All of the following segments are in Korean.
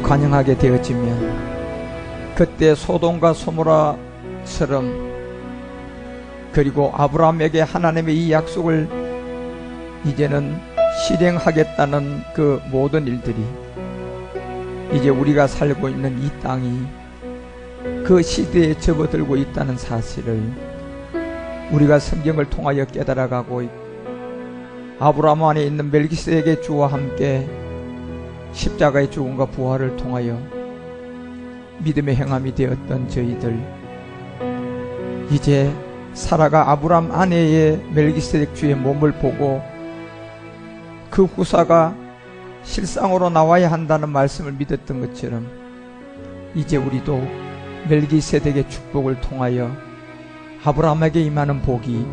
관영하게 되어지면 그때 소돔과 소모라처럼, 그리고 아브라함에게 하나님의 이 약속을 이제는 실행하겠다는 그 모든 일들이 이제 우리가 살고 있는 이 땅이 그 시대에 접어들고 있다는 사실을 우리가 성경을 통하여 깨달아가고 있고, 아브라함 안에 있는 멜기세덱의 주와 함께 십자가의 죽음과 부활을 통하여 믿음의 행함이 되었던 저희들, 이제 사라가 아브라함 아내의 멜기세덱 주의 몸을 보고 그 후사가 실상으로 나와야 한다는 말씀을 믿었던 것처럼, 이제 우리도 멜기세덱의 축복을 통하여 아브라함에게 임하는 복이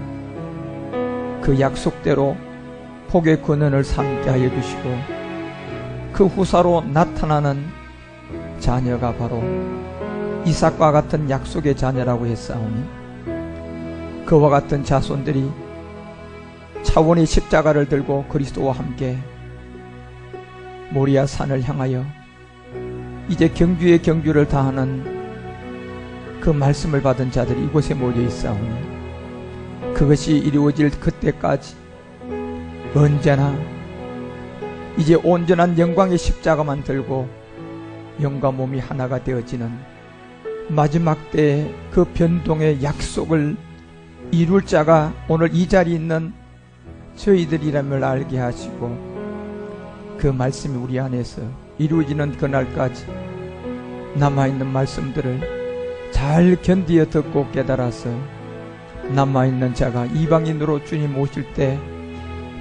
그 약속대로 복의 근원을 삼게 하여 주시고, 그 후사로 나타나는 자녀가 바로 이삭과 같은 약속의 자녀라고 했사오니, 그와 같은 자손들이 차원의 십자가를 들고 그리스도와 함께 모리아 산을 향하여 이제 경주의 경주를 다하는 그 말씀을 받은 자들이 이곳에 모여 있사오니, 그것이 이루어질 그때까지 언제나 이제 온전한 영광의 십자가만 들고 영과 몸이 하나가 되어지는 마지막 때의 그 변동의 약속을 이룰 자가 오늘 이 자리에 있는 저희들이라면 알게 하시고, 그 말씀이 우리 안에서 이루어지는 그날까지 남아있는 말씀들을 잘 견디어 듣고 깨달아서 남아있는 자가 이방인으로 주님 오실 때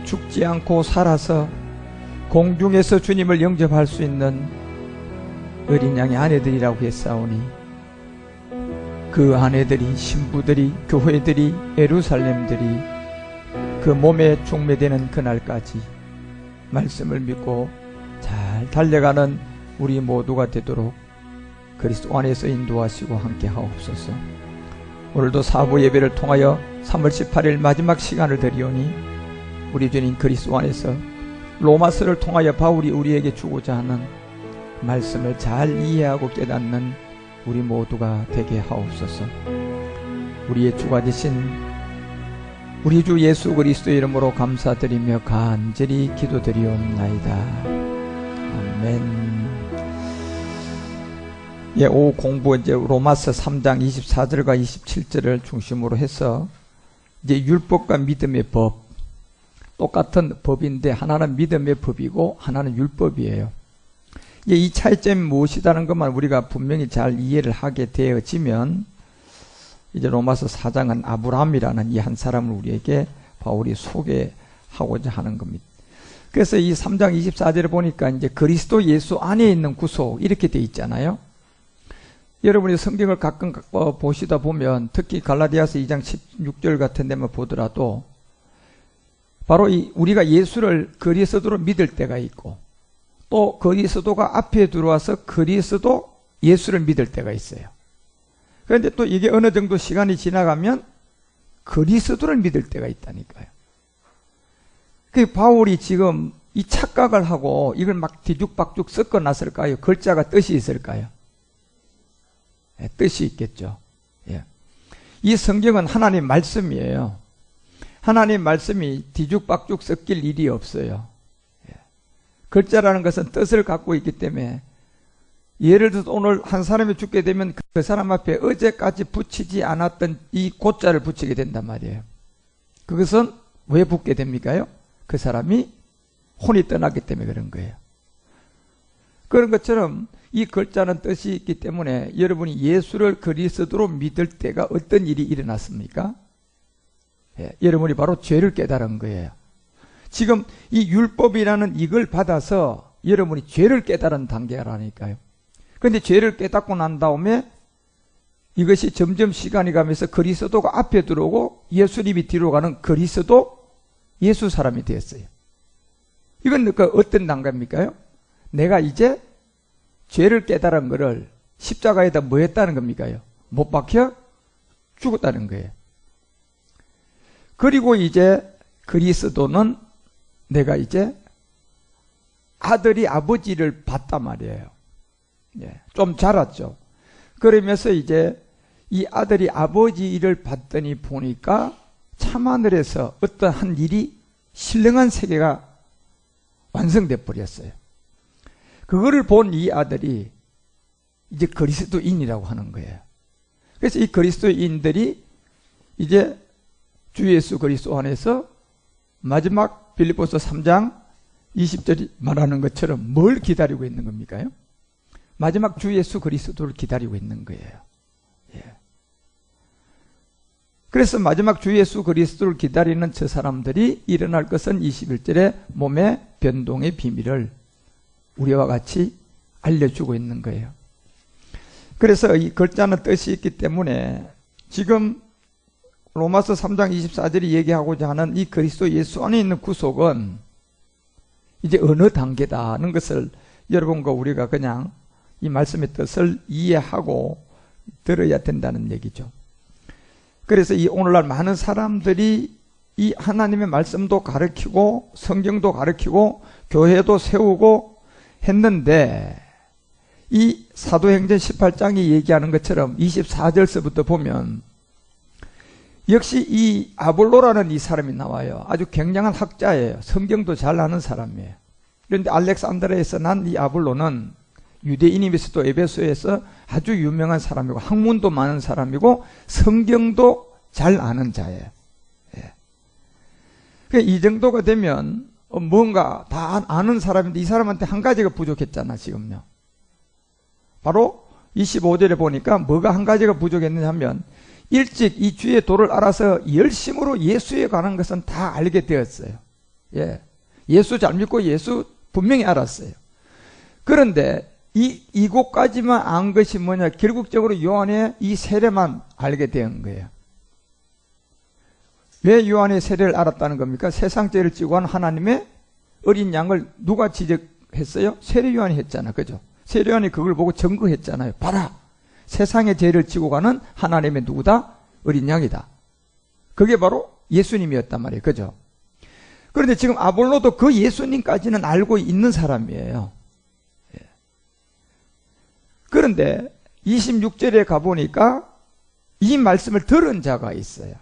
죽지 않고 살아서 공중에서 주님을 영접할 수 있는 어린 양의 아내들이라고 했사오니, 그 아내들이, 신부들이, 교회들이, 예루살렘들이 그 몸에 중매되는 그날까지 말씀을 믿고 잘 달려가는 우리 모두가 되도록 그리스도 안에서 인도하시고 함께 하옵소서. 오늘도 사부 예배를 통하여 3월 18일 마지막 시간을 드리오니, 우리 주님 그리스도 안에서 로마서를 통하여 바울이 우리에게 주고자 하는 말씀을 잘 이해하고 깨닫는 우리 모두가 되게 하옵소서. 우리의 주가 되신 우리 주 예수 그리스도의 이름으로 감사드리며 간절히 기도드리옵나이다. 아멘. 예, 오후 공부 이제 로마서 3장 24절과 27절을 중심으로 해서 이제 율법과 믿음의 법, 똑같은 법인데 하나는 믿음의 법이고 하나는 율법이에요. 이 차이점이 무엇이라는 것만 우리가 분명히 잘 이해를 하게 되어지면 이제 로마서 4장은 아브라함이라는 이 한 사람을 우리에게 바울이 소개하고자 하는 겁니다. 그래서 이 3장 24절을 보니까 이제 그리스도 예수 안에 있는 구속 이렇게 돼 있잖아요. 여러분이 성경을 가끔 보시다 보면 특히 갈라디아서 2장 16절 같은 데만 보더라도 바로 우리가 예수를 그리스도로 믿을 때가 있고, 또 그리스도가 앞에 들어와서 그리스도 예수를 믿을 때가 있어요. 그런데 또 이게 어느 정도 시간이 지나가면 그리스도를 믿을 때가 있다니까요. 그 바울이 지금 이 착각을 하고 이걸 막 뒤죽박죽 섞어 놨을까요? 글자가 뜻이 있을까요? 네, 뜻이 있겠죠. 예. 이 성경은 하나님 말씀이에요. 하나님 말씀이 뒤죽박죽 섞일 일이 없어요. 예. 글자라는 것은 뜻을 갖고 있기 때문에, 예를 들어서 오늘 한 사람이 죽게 되면 그 사람 앞에 어제까지 붙이지 않았던 이 고자를 붙이게 된단 말이에요. 그것은 왜 붙게 됩니까요? 그 사람이 혼이 떠났기 때문에 그런 거예요. 그런 것처럼 이 글자는 뜻이 있기 때문에 여러분이 예수를 그리스도로 믿을 때가 어떤 일이 일어났습니까? 예, 여러분이 바로 죄를 깨달은 거예요. 지금 이 율법이라는 이걸 받아서 여러분이 죄를 깨달은 단계라니까요. 그런데 죄를 깨닫고 난 다음에 이것이 점점 시간이 가면서 그리스도가 앞에 들어오고 예수님이 뒤로 가는 그리스도 예수 사람이 되었어요. 이건 그 어떤 단계입니까요? 내가 이제 죄를 깨달은 거를 십자가에다 뭐 했다는 겁니까요? 못 박혀 죽었다는 거예요. 그리고 이제 그리스도는 내가 이제 아들이 아버지를 봤단 말이에요. 예, 좀 자랐죠. 그러면서 이제 이 아들이 아버지 일을 봤더니 보니까 참하늘에서 어떤 한 일이 신령한 세계가 완성돼 버렸어요. 그거를 본 이 아들이 이제 그리스도인이라고 하는 거예요. 그래서 이 그리스도인들이 이제 주 예수 그리스도 안에서 마지막 빌립보서 3장 20절이 말하는 것처럼 뭘 기다리고 있는 겁니까? 마지막 주 예수 그리스도를 기다리고 있는 거예요. 예. 그래서 마지막 주 예수 그리스도를 기다리는 저 사람들이 일어날 것은 21절에 몸의 변동의 비밀을 우리와 같이 알려주고 있는 거예요. 그래서 이 글자는 뜻이 있기 때문에 지금 로마서 3장 24절이 얘기하고자 하는 이 그리스도 예수 안에 있는 구속은 이제 어느 단계다 하는 것을 여러분과 우리가 그냥 이 말씀의 뜻을 이해하고 들어야 된다는 얘기죠. 그래서 이 오늘날 많은 사람들이 이 하나님의 말씀도 가르치고 성경도 가르치고 교회도 세우고 했는데 이 사도행전 18장이 얘기하는 것처럼 24절서부터 보면 역시 이 아볼로라는 이 사람이 나와요. 아주 굉장한 학자예요. 성경도 잘 아는 사람이에요. 그런데 알렉산드리아에서 난 이 아볼로는 유대인이면서도 에베소에서 아주 유명한 사람이고 학문도 많은 사람이고 성경도 잘 아는 자예요. 예. 그러니까 이 정도가 되면 뭔가 다 아는 사람인데 이 사람한테 한 가지가 부족했잖아 지금요. 바로 25절에 보니까 뭐가 한 가지가 부족했느냐 하면 일찍 이 주의 도를 알아서 열심으로 예수에 관한 것은 다 알게 되었어요. 예. 예수 잘 믿고 예수 분명히 알았어요. 그런데 이곳까지만 안 것이 뭐냐, 결국적으로 요한의 이 세례만 알게 된 거예요. 왜 요한의 세례를 알았다는 겁니까? 세상 죄를 지고 한 하나님의 어린 양을 누가 지적했어요? 세례 요한이 했잖아. 그죠? 세례 요한이 그걸 보고 증거했잖아요. 봐라! 세상의 죄를 지고 가는 하나님의 누구다? 어린 양이다. 그게 바로 예수님이었단 말이에요. 그죠? 그런데 지금 아볼로도 그 예수님까지는 알고 있는 사람이에요. 그런데 26절에 가보니까 이 말씀을 들은 자가 있어요.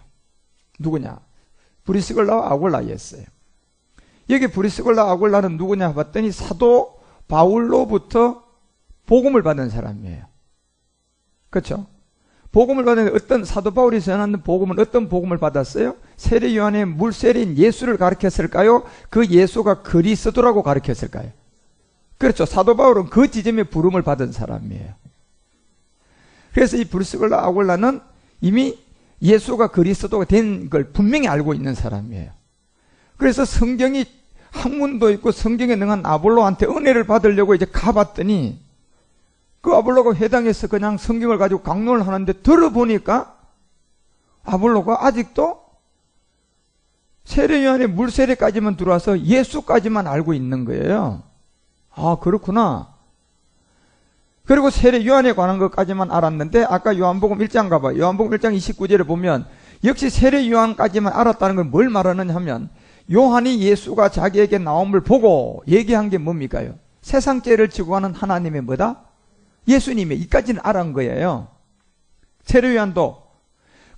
누구냐? 브리스글라와 아굴라였어요. 여기 브리스글라 아굴라는 누구냐 봤더니 사도 바울로부터 복음을 받은 사람이에요. 그렇죠? 복음을 받은 어떤 사도 바울이 전하는 복음은 어떤 복음을 받았어요? 세례 요한의 물세례인 예수를 가르쳤을까요? 그 예수가 그리스도라고 가르쳤을까요? 그렇죠. 사도 바울은 그 지점에 부름을 받은 사람이에요. 그래서 이 브리스글라 아굴라는 이미 예수가 그리스도가 된 걸 분명히 알고 있는 사람이에요. 그래서 성경이 학문도 있고 성경에 능한 아볼로한테 은혜를 받으려고 이제 가봤더니 그 아볼로가 회당에서 그냥 성경을 가지고 강론을 하는데 들어보니까 아볼로가 아직도 세례 요한의 물세례까지만 들어와서 예수까지만 알고 있는 거예요. 아, 그렇구나. 그리고 세례 요한에 관한 것까지만 알았는데 아까 요한복음 1장 가봐. 요한복음 1장 29절에 보면 역시 세례 요한까지만 알았다는 건 뭘 말하느냐 하면 요한이 예수가 자기에게 나옴을 보고 얘기한 게 뭡니까요? 세상 죄를 지고 가는 하나님의 뭐다? 예수님의 이까지는 알은 거예요. 세례 요한도.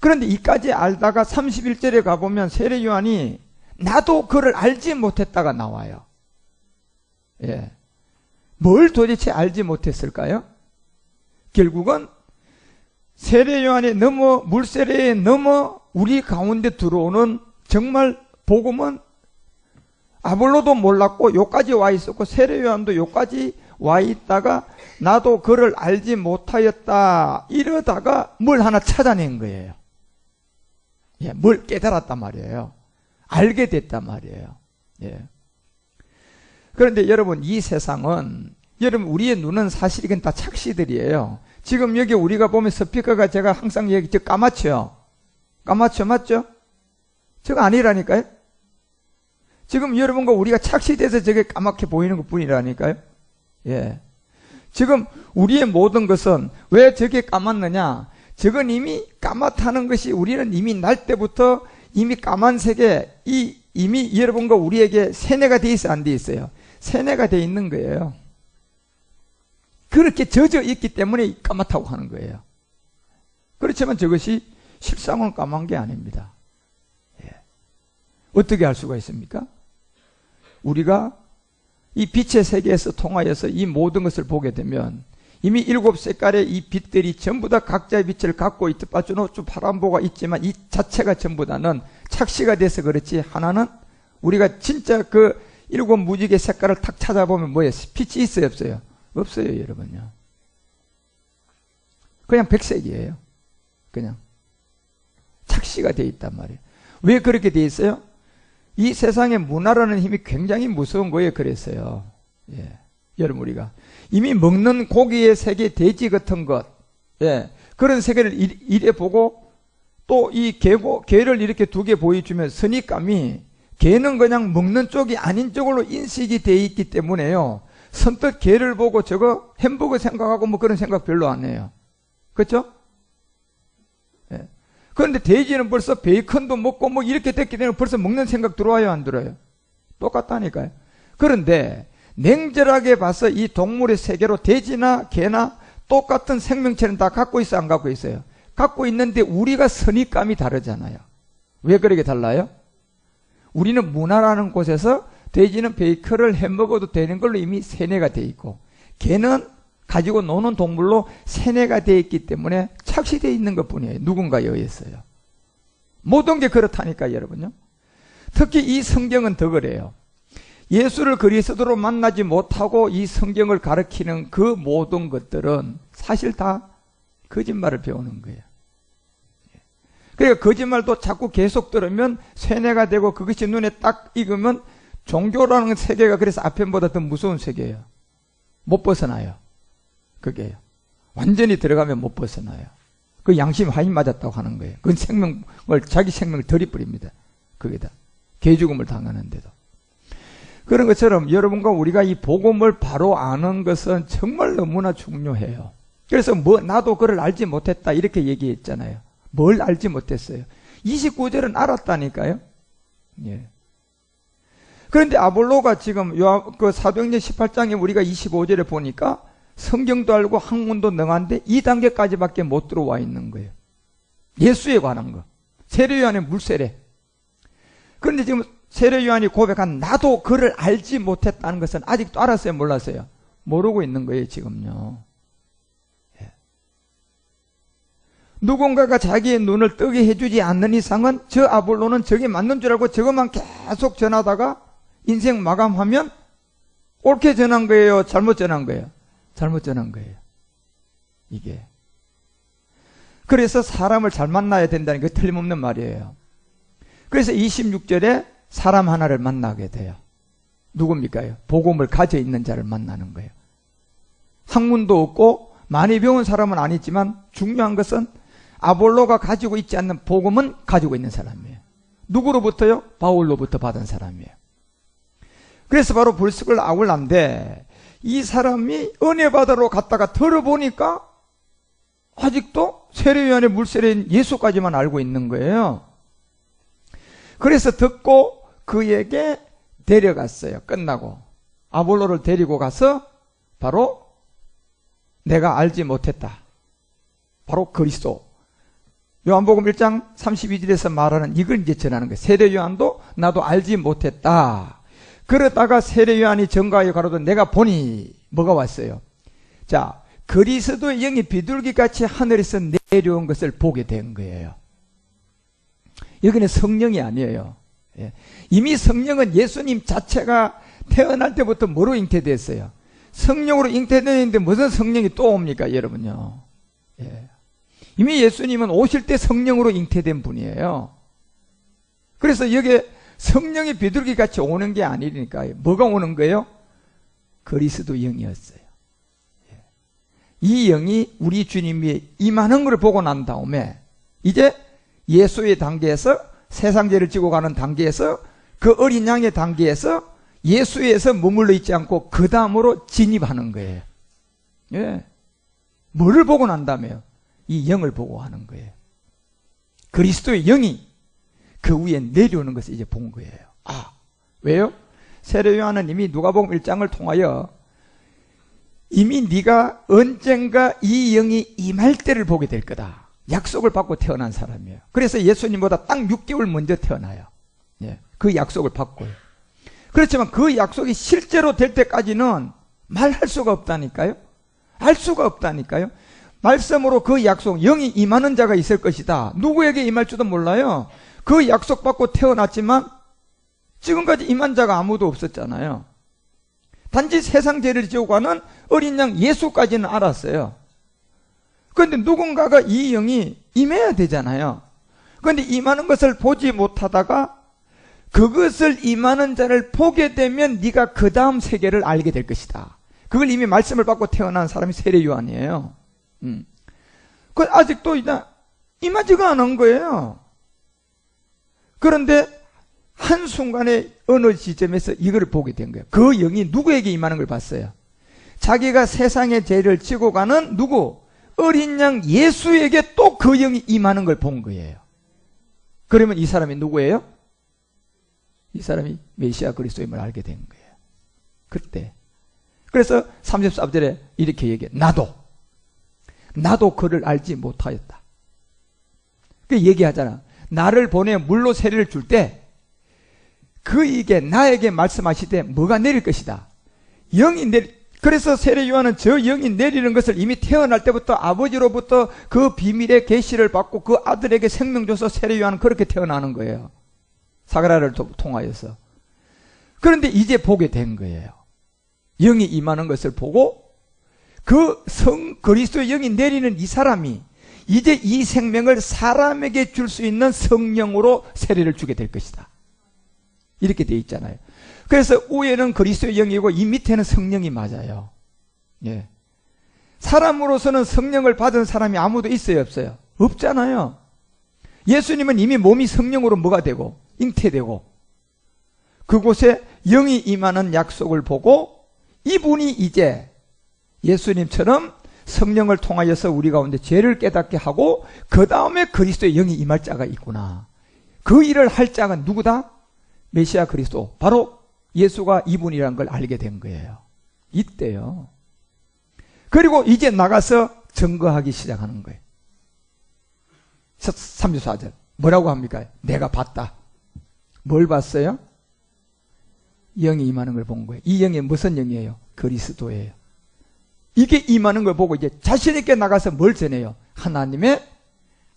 그런데 이까지 알다가 31절에 가보면 세례 요한이 나도 그를 알지 못했다가 나와요. 예. 뭘 도대체 알지 못했을까요? 결국은 세례 요한에 넘어 물세례에 넘어 우리 가운데 들어오는 정말 복음은 아볼로도 몰랐고 요까지 와 있었고 세례 요한도 요까지 와 있다가 나도 그를 알지 못하였다 이러다가 뭘 하나 찾아낸 거예요. 예, 뭘 깨달았단 말이에요. 알게 됐단 말이에요. 예. 그런데 여러분 이 세상은 여러분 우리의 눈은 사실 이건 다 착시들이에요. 지금 여기 우리가 보면 스피커가 제가 항상 얘기 까맣죠? 까맣죠? 맞죠? 저거 아니라니까요? 지금 여러분과 우리가 착시돼서 저게 까맣게 보이는 것 뿐이라니까요? 예. 지금 우리의 모든 것은 왜 저게 까맣느냐? 저건 이미 까맣다는 것이 우리는 이미 날 때부터 이미 까만색에 이미 여러분과 우리에게 세뇌가 돼 있어 안 돼 있어요? 세뇌가 돼 있는 거예요. 그 그렇게 젖어 있기 때문에 까맣다고 하는 거예요. 그렇지만 저것이 실상은 까만 게 아닙니다. 예. 어떻게 알 수가 있습니까? 우리가 이 빛의 세계에서 통하여서 이 모든 것을 보게 되면 이미 7색깔의 이 빛들이 전부 다 각자의 빛을 갖고 있듯 빠쭈노쭈 파란보가 있지만 이 자체가 전부 다는 착시가 돼서 그렇지, 하나는 우리가 진짜 그 7무지개 색깔을 탁 찾아보면 뭐예요? 빛이 있어요, 없어요? 없어요, 여러분요. 그냥 백색이에요. 그냥 착시가 되어 있단 말이에요. 왜 그렇게 되어 있어요? 이 세상의 문화라는 힘이 굉장히 무서운 거예요. 그랬어요. 예. 여러분, 우리가 이미 먹는 고기의 세계, 돼지 같은 것, 예, 그런 세계를 이래 보고 또 이 개를 이렇게 두 개 보여주면 선입감이, 개는 그냥 먹는 쪽이 아닌 쪽으로 인식이 되어 있기 때문에요, 선뜻 개를 보고 저거 햄버거 생각하고 뭐 그런 생각 별로 안 해요. 그렇죠? 예. 그런데 돼지는 벌써 베이컨도 먹고 뭐 이렇게 됐기 때문에 벌써 먹는 생각 들어와요, 안 들어요? 똑같다니까요. 그런데 냉철하게 봐서 이 동물의 세계로 돼지나 개나 똑같은 생명체는 다 갖고 있어, 안 갖고 있어요? 갖고 있는데 우리가 선입감이 다르잖아요. 왜 그렇게 달라요? 우리는 문화라는 곳에서 돼지는 베이컨을 해 먹어도 되는 걸로 이미 세뇌가 돼 있고, 개는 가지고 노는 동물로 세뇌가 되어 있기 때문에 착시되어 있는 것 뿐이에요. 누군가에 의해서요. 모든 게 그렇다니까, 여러분요. 특히 이 성경은 더 그래요. 예수를 그리스도로 만나지 못하고 이 성경을 가르치는 그 모든 것들은 사실 다 거짓말을 배우는 거예요. 그러니까 거짓말도 자꾸 계속 들으면 세뇌가 되고 그것이 눈에 딱 익으면 종교라는 세계가 그래서 앞편보다 더 무서운 세계예요. 못 벗어나요. 그게요. 완전히 들어가면 못 벗어나요. 그 양심 하인 맞았다고 하는 거예요. 그건 자기 생명을 들이버립니다. 그게다. 개죽음을 당하는데도. 그런 것처럼 여러분과 우리가 이 복음을 바로 아는 것은 정말 너무나 중요해요. 그래서 나도 그걸 알지 못했다 이렇게 얘기했잖아요. 뭘 알지 못했어요? 29절은 알았다니까요. 예. 그런데 아볼로가 지금 그 사도행전 18장에 우리가 25절에 보니까 성경도 알고 학문도 능한데 2단계까지밖에 못 들어와 있는 거예요. 예수에 관한 거. 세례요한의 물세례. 그런데 지금 세례요한이 고백한 나도 그를 알지 못했다는 것은 아직도 알았어요, 몰랐어요? 모르고 있는 거예요, 지금요. 예. 누군가가 자기의 눈을 뜨게 해주지 않는 이상은 저 아볼로는 저게 맞는 줄 알고 저것만 계속 전하다가 인생 마감하면 옳게 전한 거예요, 잘못 전한 거예요? 잘못 전한 거예요. 이게. 그래서 사람을 잘 만나야 된다는 게 틀림없는 말이에요. 그래서 26절에 사람 하나를 만나게 돼요. 누굽니까요? 복음을 가져 있는 자를 만나는 거예요. 학문도 없고 많이 배운 사람은 아니지만 중요한 것은 아볼로가 가지고 있지 않는 복음은 가지고 있는 사람이에요. 누구로부터요? 바울로부터 받은 사람이에요. 그래서 바로 불쑥을 아울란데 이 사람이 은혜바다로 갔다가 들어보니까 아직도 세례요한의 물세례인 예수까지만 알고 있는 거예요. 그래서 듣고 그에게 데려갔어요. 끝나고 아볼로를 데리고 가서 바로 내가 알지 못했다. 바로 그리스도. 요한복음 1장 32절에서 말하는 이걸 이제 전하는 거예요. 세례요한도 나도 알지 못했다. 그러다가 세례요한이 전가에 가로되 내가 보니 뭐가 왔어요? 자, 그리스도의 영이 비둘기같이 하늘에서 내려온 것을 보게 된 거예요. 여기는 성령이 아니에요. 예. 이미 성령은 예수님 자체가 태어날 때부터 뭐로 잉태됐어요? 성령으로 잉태되는데 무슨 성령이 또 옵니까, 여러분요? 예. 이미 예수님은 오실 때 성령으로 잉태된 분이에요. 그래서 여기에 성령이 비둘기같이 오는 게 아니니까요. 뭐가 오는 거예요? 그리스도 영이었어요. 예. 이 영이 우리 주님이 임하는 걸 보고 난 다음에 이제 예수의 단계에서 세상 죄를 지고 가는 단계에서 그 어린 양의 단계에서 예수에서 머물러 있지 않고 그 다음으로 진입하는 거예요. 예. 뭐를 보고 난다며요? 이 영을 보고 하는 거예요. 그리스도의 영이 그 위에 내려오는 것을 이제 본 거예요. 아, 왜요? 세례요한은 이미 누가복음 1장을 통하여 이미 네가 언젠가 이 영이 임할 때를 보게 될 거다. 약속을 받고 태어난 사람이에요. 그래서 예수님보다 딱 6개월 먼저 태어나요. 예, 그 약속을 받고요. 그렇지만 그 약속이 실제로 될 때까지는 말할 수가 없다니까요. 알 수가 없다니까요. 말씀으로 그 약속, 영이 임하는 자가 있을 것이다. 누구에게 임할지도 몰라요. 그 약속 받고 태어났지만 지금까지 임한 자가 아무도 없었잖아요. 단지 세상 죄를 지고 가는 어린 양 예수까지는 알았어요. 그런데 누군가가 이 영이 임해야 되잖아요. 그런데 임하는 것을 보지 못하다가 그것을 임하는 자를 보게 되면 네가 그 다음 세계를 알게 될 것이다. 그걸 이미 말씀을 받고 태어난 사람이 세례 요한이에요. 그 아직도 임하지가 않은 거예요. 그런데 한순간에 어느 지점에서 이걸 보게 된 거예요. 그 영이 누구에게 임하는 걸 봤어요. 자기가 세상의 죄를 지고 가는 누구? 어린 양 예수에게 또 그 영이 임하는 걸 본 거예요. 그러면 이 사람이 누구예요? 이 사람이 메시아 그리스도임을 알게 된 거예요. 그때. 그래서 34절에 이렇게 얘기해. 나도 그를 알지 못하였다. 그 얘기하잖아. 나를 보내 물로 세례를 줄 때 그에게 나에게 말씀하시되 뭐가 내릴 것이다. 그래서 세례 요한은 저 영이 내리는 것을 이미 태어날 때부터 아버지로부터 그 비밀의 계시를 받고 그 아들에게 생명 줘서 세례 요한은 그렇게 태어나는 거예요. 사가랴를 통하여서. 그런데 이제 보게 된 거예요. 영이 임하는 것을 보고 그 그리스도의 영이 내리는 이 사람이 이제 이 생명을 사람에게 줄 수 있는 성령으로 세례를 주게 될 것이다. 이렇게 돼 있잖아요. 그래서 위에는 그리스도의 영이고 이 밑에는 성령이 맞아요. 예. 사람으로서는 성령을 받은 사람이 아무도 있어요, 없어요? 없잖아요. 예수님은 이미 몸이 성령으로 뭐가 되고 잉태되고 그곳에 영이 임하는 약속을 보고 이분이 이제 예수님처럼 성령을 통하여서 우리 가운데 죄를 깨닫게 하고 그 다음에 그리스도의 영이 임할 자가 있구나. 그 일을 할 자가 누구다? 메시아 그리스도. 바로 예수가 이분이라는 걸 알게 된 거예요. 이때요. 그리고 이제 나가서 증거하기 시작하는 거예요. 34절 뭐라고 합니까? 내가 봤다. 뭘 봤어요? 영이 임하는 걸 본 거예요. 이 영이 무슨 영이에요? 그리스도예요. 이게 임하는 걸 보고 이제 자신 있게 나가서 뭘 전해요? 하나님의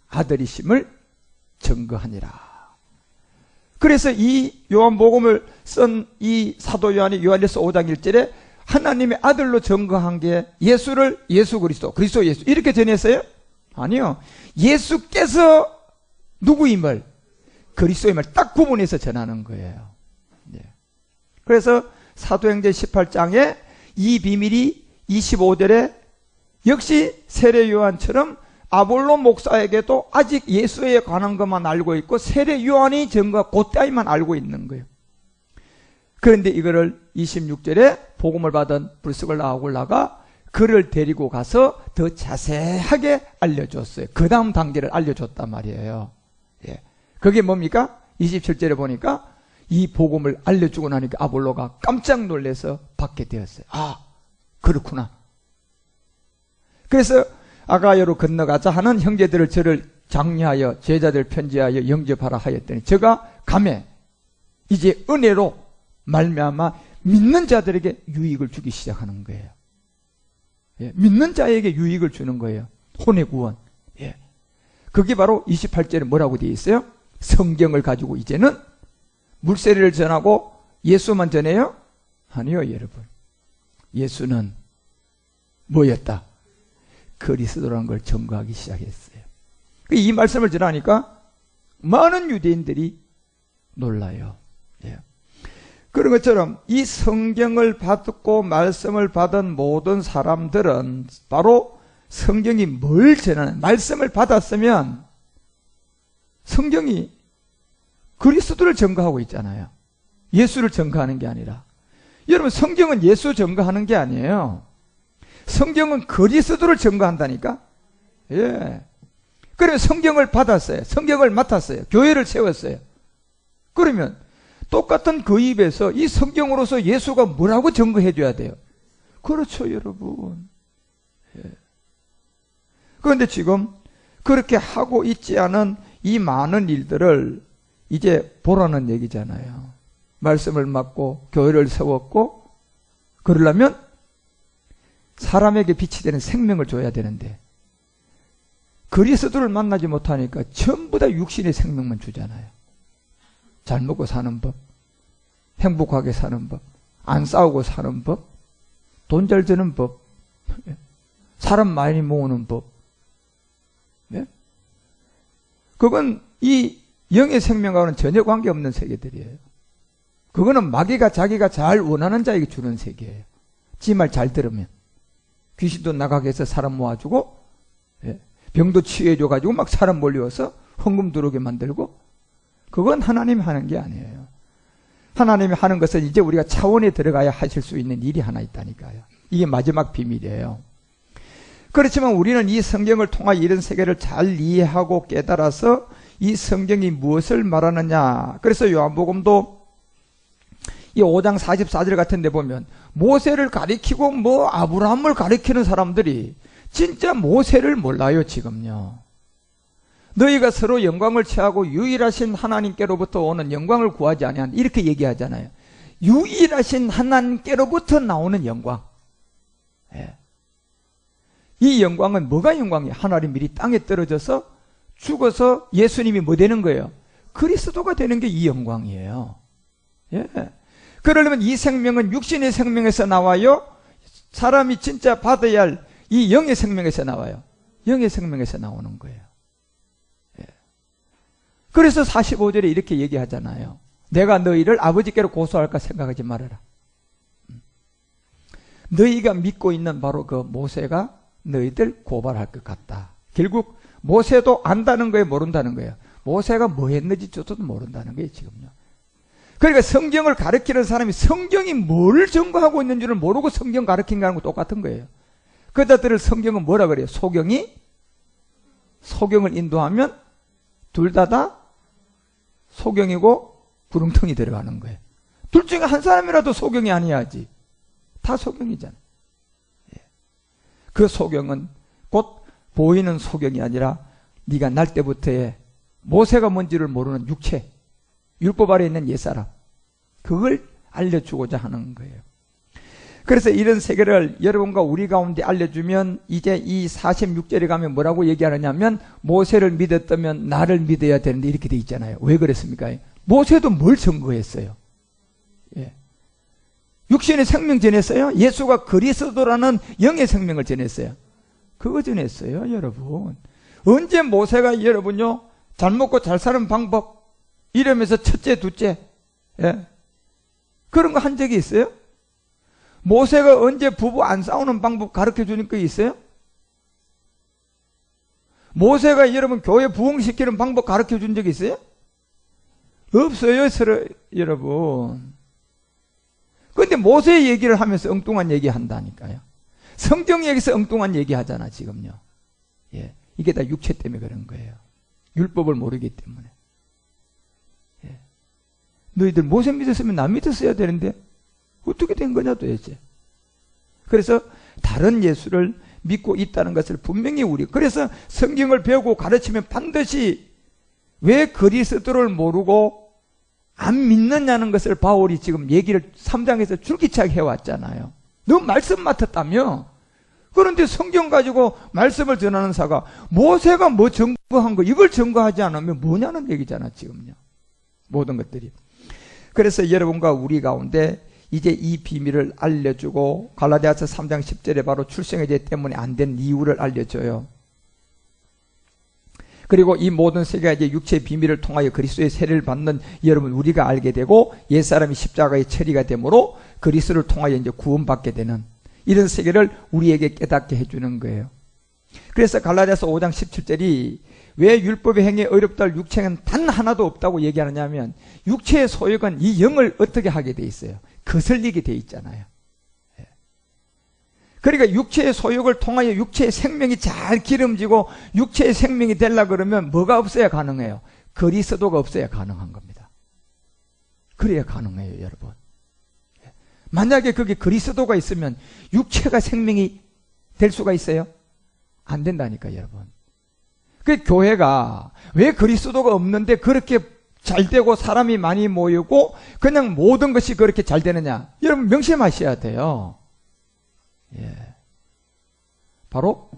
아들이심을 증거하니라. 그래서 이 요한복음을 쓴 이 사도 요한이 요한일서 5장 1절에 하나님의 아들로 증거한 게 예수를 예수 그리스도 예수 이렇게 전했어요? 아니요. 예수께서 누구임을 그리스도임을 딱 구분해서 전하는 거예요. 그래서 사도행전 18장에 이 비밀이 25절에 역시 세례 요한처럼 아볼로 목사에게도 아직 예수에 관한 것만 알고 있고 세례 요한이 전과 그때만 알고 있는 거예요. 그런데 이거를 26절에 복음을 받은 브루스글라 아굴라가 그를 데리고 가서 더 자세하게 알려줬어요. 그 다음 단계를 알려줬단 말이에요. 예. 그게 뭡니까? 27절에 보니까 이 복음을 알려주고 나니까 아볼로가 깜짝 놀라서 받게 되었어요. 아, 그렇구나. 그래서 아가야로 건너가자 하는 형제들을 저를 장려하여 제자들 편지하여 영접하라 하였더니 저가 가매 이제 은혜로 말미암아 믿는 자들에게 유익을 주기 시작하는 거예요. 예, 믿는 자에게 유익을 주는 거예요. 혼의 구원. 예. 그게 바로 28절에 뭐라고 되어 있어요? 성경을 가지고 이제는 물세례를 전하고 예수만 전해요? 아니요, 여러분. 예수는 뭐였다? 그리스도라는 걸 증거하기 시작했어요. 이 말씀을 전하니까 많은 유대인들이 놀라요. 예. 그런 것처럼 이 성경을 받고 말씀을 받은 모든 사람들은 바로 성경이 뭘 전하는, 말씀을 받았으면 성경이 그리스도를 증거하고 있잖아요. 예수를 증거하는 게 아니라. 여러분, 성경은 예수 증거하는 게 아니에요. 성경은 그리스도를 증거한다니까? 예. 그러면 성경을 받았어요. 성경을 맡았어요. 교회를 세웠어요. 그러면 똑같은 그 입에서 이 성경으로서 예수가 뭐라고 증거해 줘야 돼요? 그렇죠, 여러분. 예. 그런데 지금 그렇게 하고 있지 않은 이 많은 일들을 이제 보라는 얘기잖아요. 말씀을 맡고 교회를 세웠고, 그러려면 사람에게 빛이 되는 생명을 줘야 되는데 그리스도를 만나지 못하니까 전부 다 육신의 생명만 주잖아요. 잘 먹고 사는 법, 행복하게 사는 법, 안 싸우고 사는 법, 돈 잘 드는 법, 사람 많이 모으는 법. 네? 그건 이 영의 생명과는 전혀 관계없는 세계들이에요. 그거는 마귀가 자기가 잘 원하는 자에게 주는 세계예요. 지 말 잘 들으면. 귀신도 나가게 해서 사람 모아주고, 병도 치유해줘가지고 막 사람 몰려와서 헌금 들어오게 만들고, 그건 하나님이 하는 게 아니에요. 하나님이 하는 것은 이제 우리가 차원에 들어가야 하실 수 있는 일이 하나 있다니까요. 이게 마지막 비밀이에요. 그렇지만 우리는 이 성경을 통하여 이런 세계를 잘 이해하고 깨달아서 이 성경이 무엇을 말하느냐. 그래서 요한복음도 이 5장 44절 같은 데 보면 모세를 가리키고 뭐 아브라함을 가리키는 사람들이 진짜 모세를 몰라요, 지금요. 너희가 서로 영광을 취하고 유일하신 하나님께로부터 오는 영광을 구하지 아니한, 이렇게 얘기하잖아요. 유일하신 하나님께로부터 나오는 영광. 예. 이 영광은 뭐가 영광이에요? 하나님 미리 땅에 떨어져서 죽어서 예수님이 뭐 되는 거예요? 그리스도가 되는 게 이 영광이에요. 예. 그러려면 이 생명은 육신의 생명에서 나와요? 사람이 진짜 받아야 할 이 영의 생명에서 나와요? 영의 생명에서 나오는 거예요. 예. 그래서 45절에 이렇게 얘기하잖아요. 내가 너희를 아버지께로 고소할까 생각하지 말아라. 너희가 믿고 있는 바로 그 모세가 너희들 고발할 것 같다. 결국 모세도 안다는 거예요, 모른다는 거예요? 모세가 뭐 했는지 저도 모른다는 거예요, 지금요. 그러니까 성경을 가르치는 사람이 성경이 뭘 증거하고 있는지를 모르고 성경 가르치는 거하고 똑같은 거예요. 그자들을 성경은 뭐라 그래요? 소경을 인도하면 둘 다 소경이고 구렁텅이 들어가는 거예요. 둘 중에 한 사람이라도 소경이 아니야지. 다 소경이잖아요. 예. 그 소경은 곧 보이는 소경이 아니라 네가 날 때부터의 모세가 뭔지를 모르는 육체, 율법 아래 있는 옛사람, 그걸 알려주고자 하는 거예요. 그래서 이런 세계를 여러분과 우리 가운데 알려주면 이제 이 46절에 가면 뭐라고 얘기하느냐면 모세를 믿었다면 나를 믿어야 되는데 이렇게 돼 있잖아요. 왜 그랬습니까? 모세도 뭘 증거했어요? 예. 육신의 생명 전했어요? 예수가 그리스도라는 영의 생명을 전했어요? 그거 전했어요, 여러분. 언제 모세가 여러분요, 잘 먹고 잘 사는 방법 이러면서 첫째, 둘째, 예. 그런 거 한 적이 있어요? 모세가 언제 부부 안 싸우는 방법 가르쳐 주는 거 있어요? 모세가 여러분 교회 부흥시키는 방법 가르쳐 준 적 있어요? 없어요, 여러분. 그런데 모세 얘기를 하면서 엉뚱한 얘기 한다니까요. 성경 얘기에서 엉뚱한 얘기 하잖아, 지금요. 예. 이게 다 육체 때문에 그런 거예요. 율법을 모르기 때문에. 예. 너희들 모세 믿었으면 나 믿었어야 되는데 어떻게 된 거냐 도대체. 그래서 다른 예수를 믿고 있다는 것을 분명히 그래서 성경을 배우고 가르치면 반드시 왜 그리스도를 모르고 안 믿느냐는 것을 바울이 지금 얘기를 3장에서 줄기차게 해왔잖아요. 너 말씀 맡았다며? 그런데 성경 가지고 말씀을 전하는 사가 모세가 뭐 증거한 거 이걸 증거하지 않으면 뭐냐는 얘기잖아, 지금요. 모든 것들이. 그래서 여러분과 우리 가운데 이제 이 비밀을 알려주고 갈라디아서 3장 10절에 바로 출생의 죄 때문에 안 된 이유를 알려줘요. 그리고 이 모든 세계가 이제 육체의 비밀을 통하여 그리스도의 세례를 받는 여러분 우리가 알게 되고 옛사람이 십자가에 처리가 되므로 그리스도를 통하여 이제 구원받게 되는 이런 세계를 우리에게 깨닫게 해주는 거예요. 그래서 갈라디아서 5장 17절이 왜 율법의 행위에 어렵다 할 육체는 단 하나도 없다고 얘기하느냐면 육체의 소욕은 이 영을 어떻게 하게 돼 있어요? 거슬리게 돼 있잖아요. 그러니까 육체의 소욕을 통하여 육체의 생명이 잘 기름지고 육체의 생명이 되려고 그러면 뭐가 없어야 가능해요? 그리스도가 없어야 가능한 겁니다. 그래야 가능해요, 여러분. 만약에 거기 그리스도가 있으면 육체가 생명이 될 수가 있어요? 안 된다니까, 여러분. 그 교회가 왜 그리스도가 없는데 그렇게 잘 되고 사람이 많이 모이고 그냥 모든 것이 그렇게 잘 되느냐? 여러분 명심하셔야 돼요. 예. 바로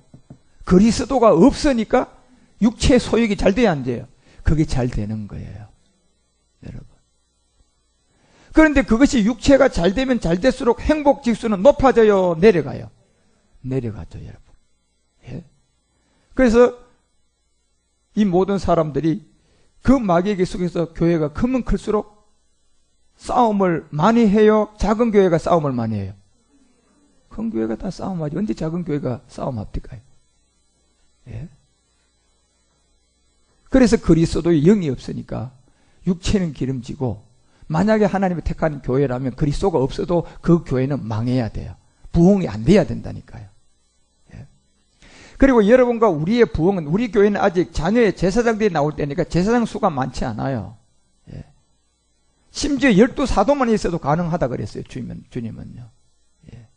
그리스도가 없으니까 육체의 소욕이 잘 돼야 안 돼요? 그게 잘 되는 거예요, 여러분. 그런데 그것이 육체가 잘 되면 잘 될수록 행복 지수는 높아져요, 내려가요? 내려가죠, 여러분. 예? 그래서 이 모든 사람들이 그 마귀에게 속에서 교회가 크면 클수록 싸움을 많이 해요? 작은 교회가 싸움을 많이 해요? 큰 교회가 다 싸움하지. 언제 작은 교회가 싸움합니까? 예? 그래서 그리스도의 영이 없으니까 육체는 기름지고, 만약에 하나님이 택한 교회라면 그리스도가 없어도 그 교회는 망해야 돼요. 부흥이 안 돼야 된다니까요. 예. 그리고 여러분과 우리의 부흥은, 우리 교회는 아직 자녀의 제사장들이 나올 때니까 제사장 수가 많지 않아요. 예. 심지어 12사도만 있어도 가능하다 그랬어요, 주님은요. 예.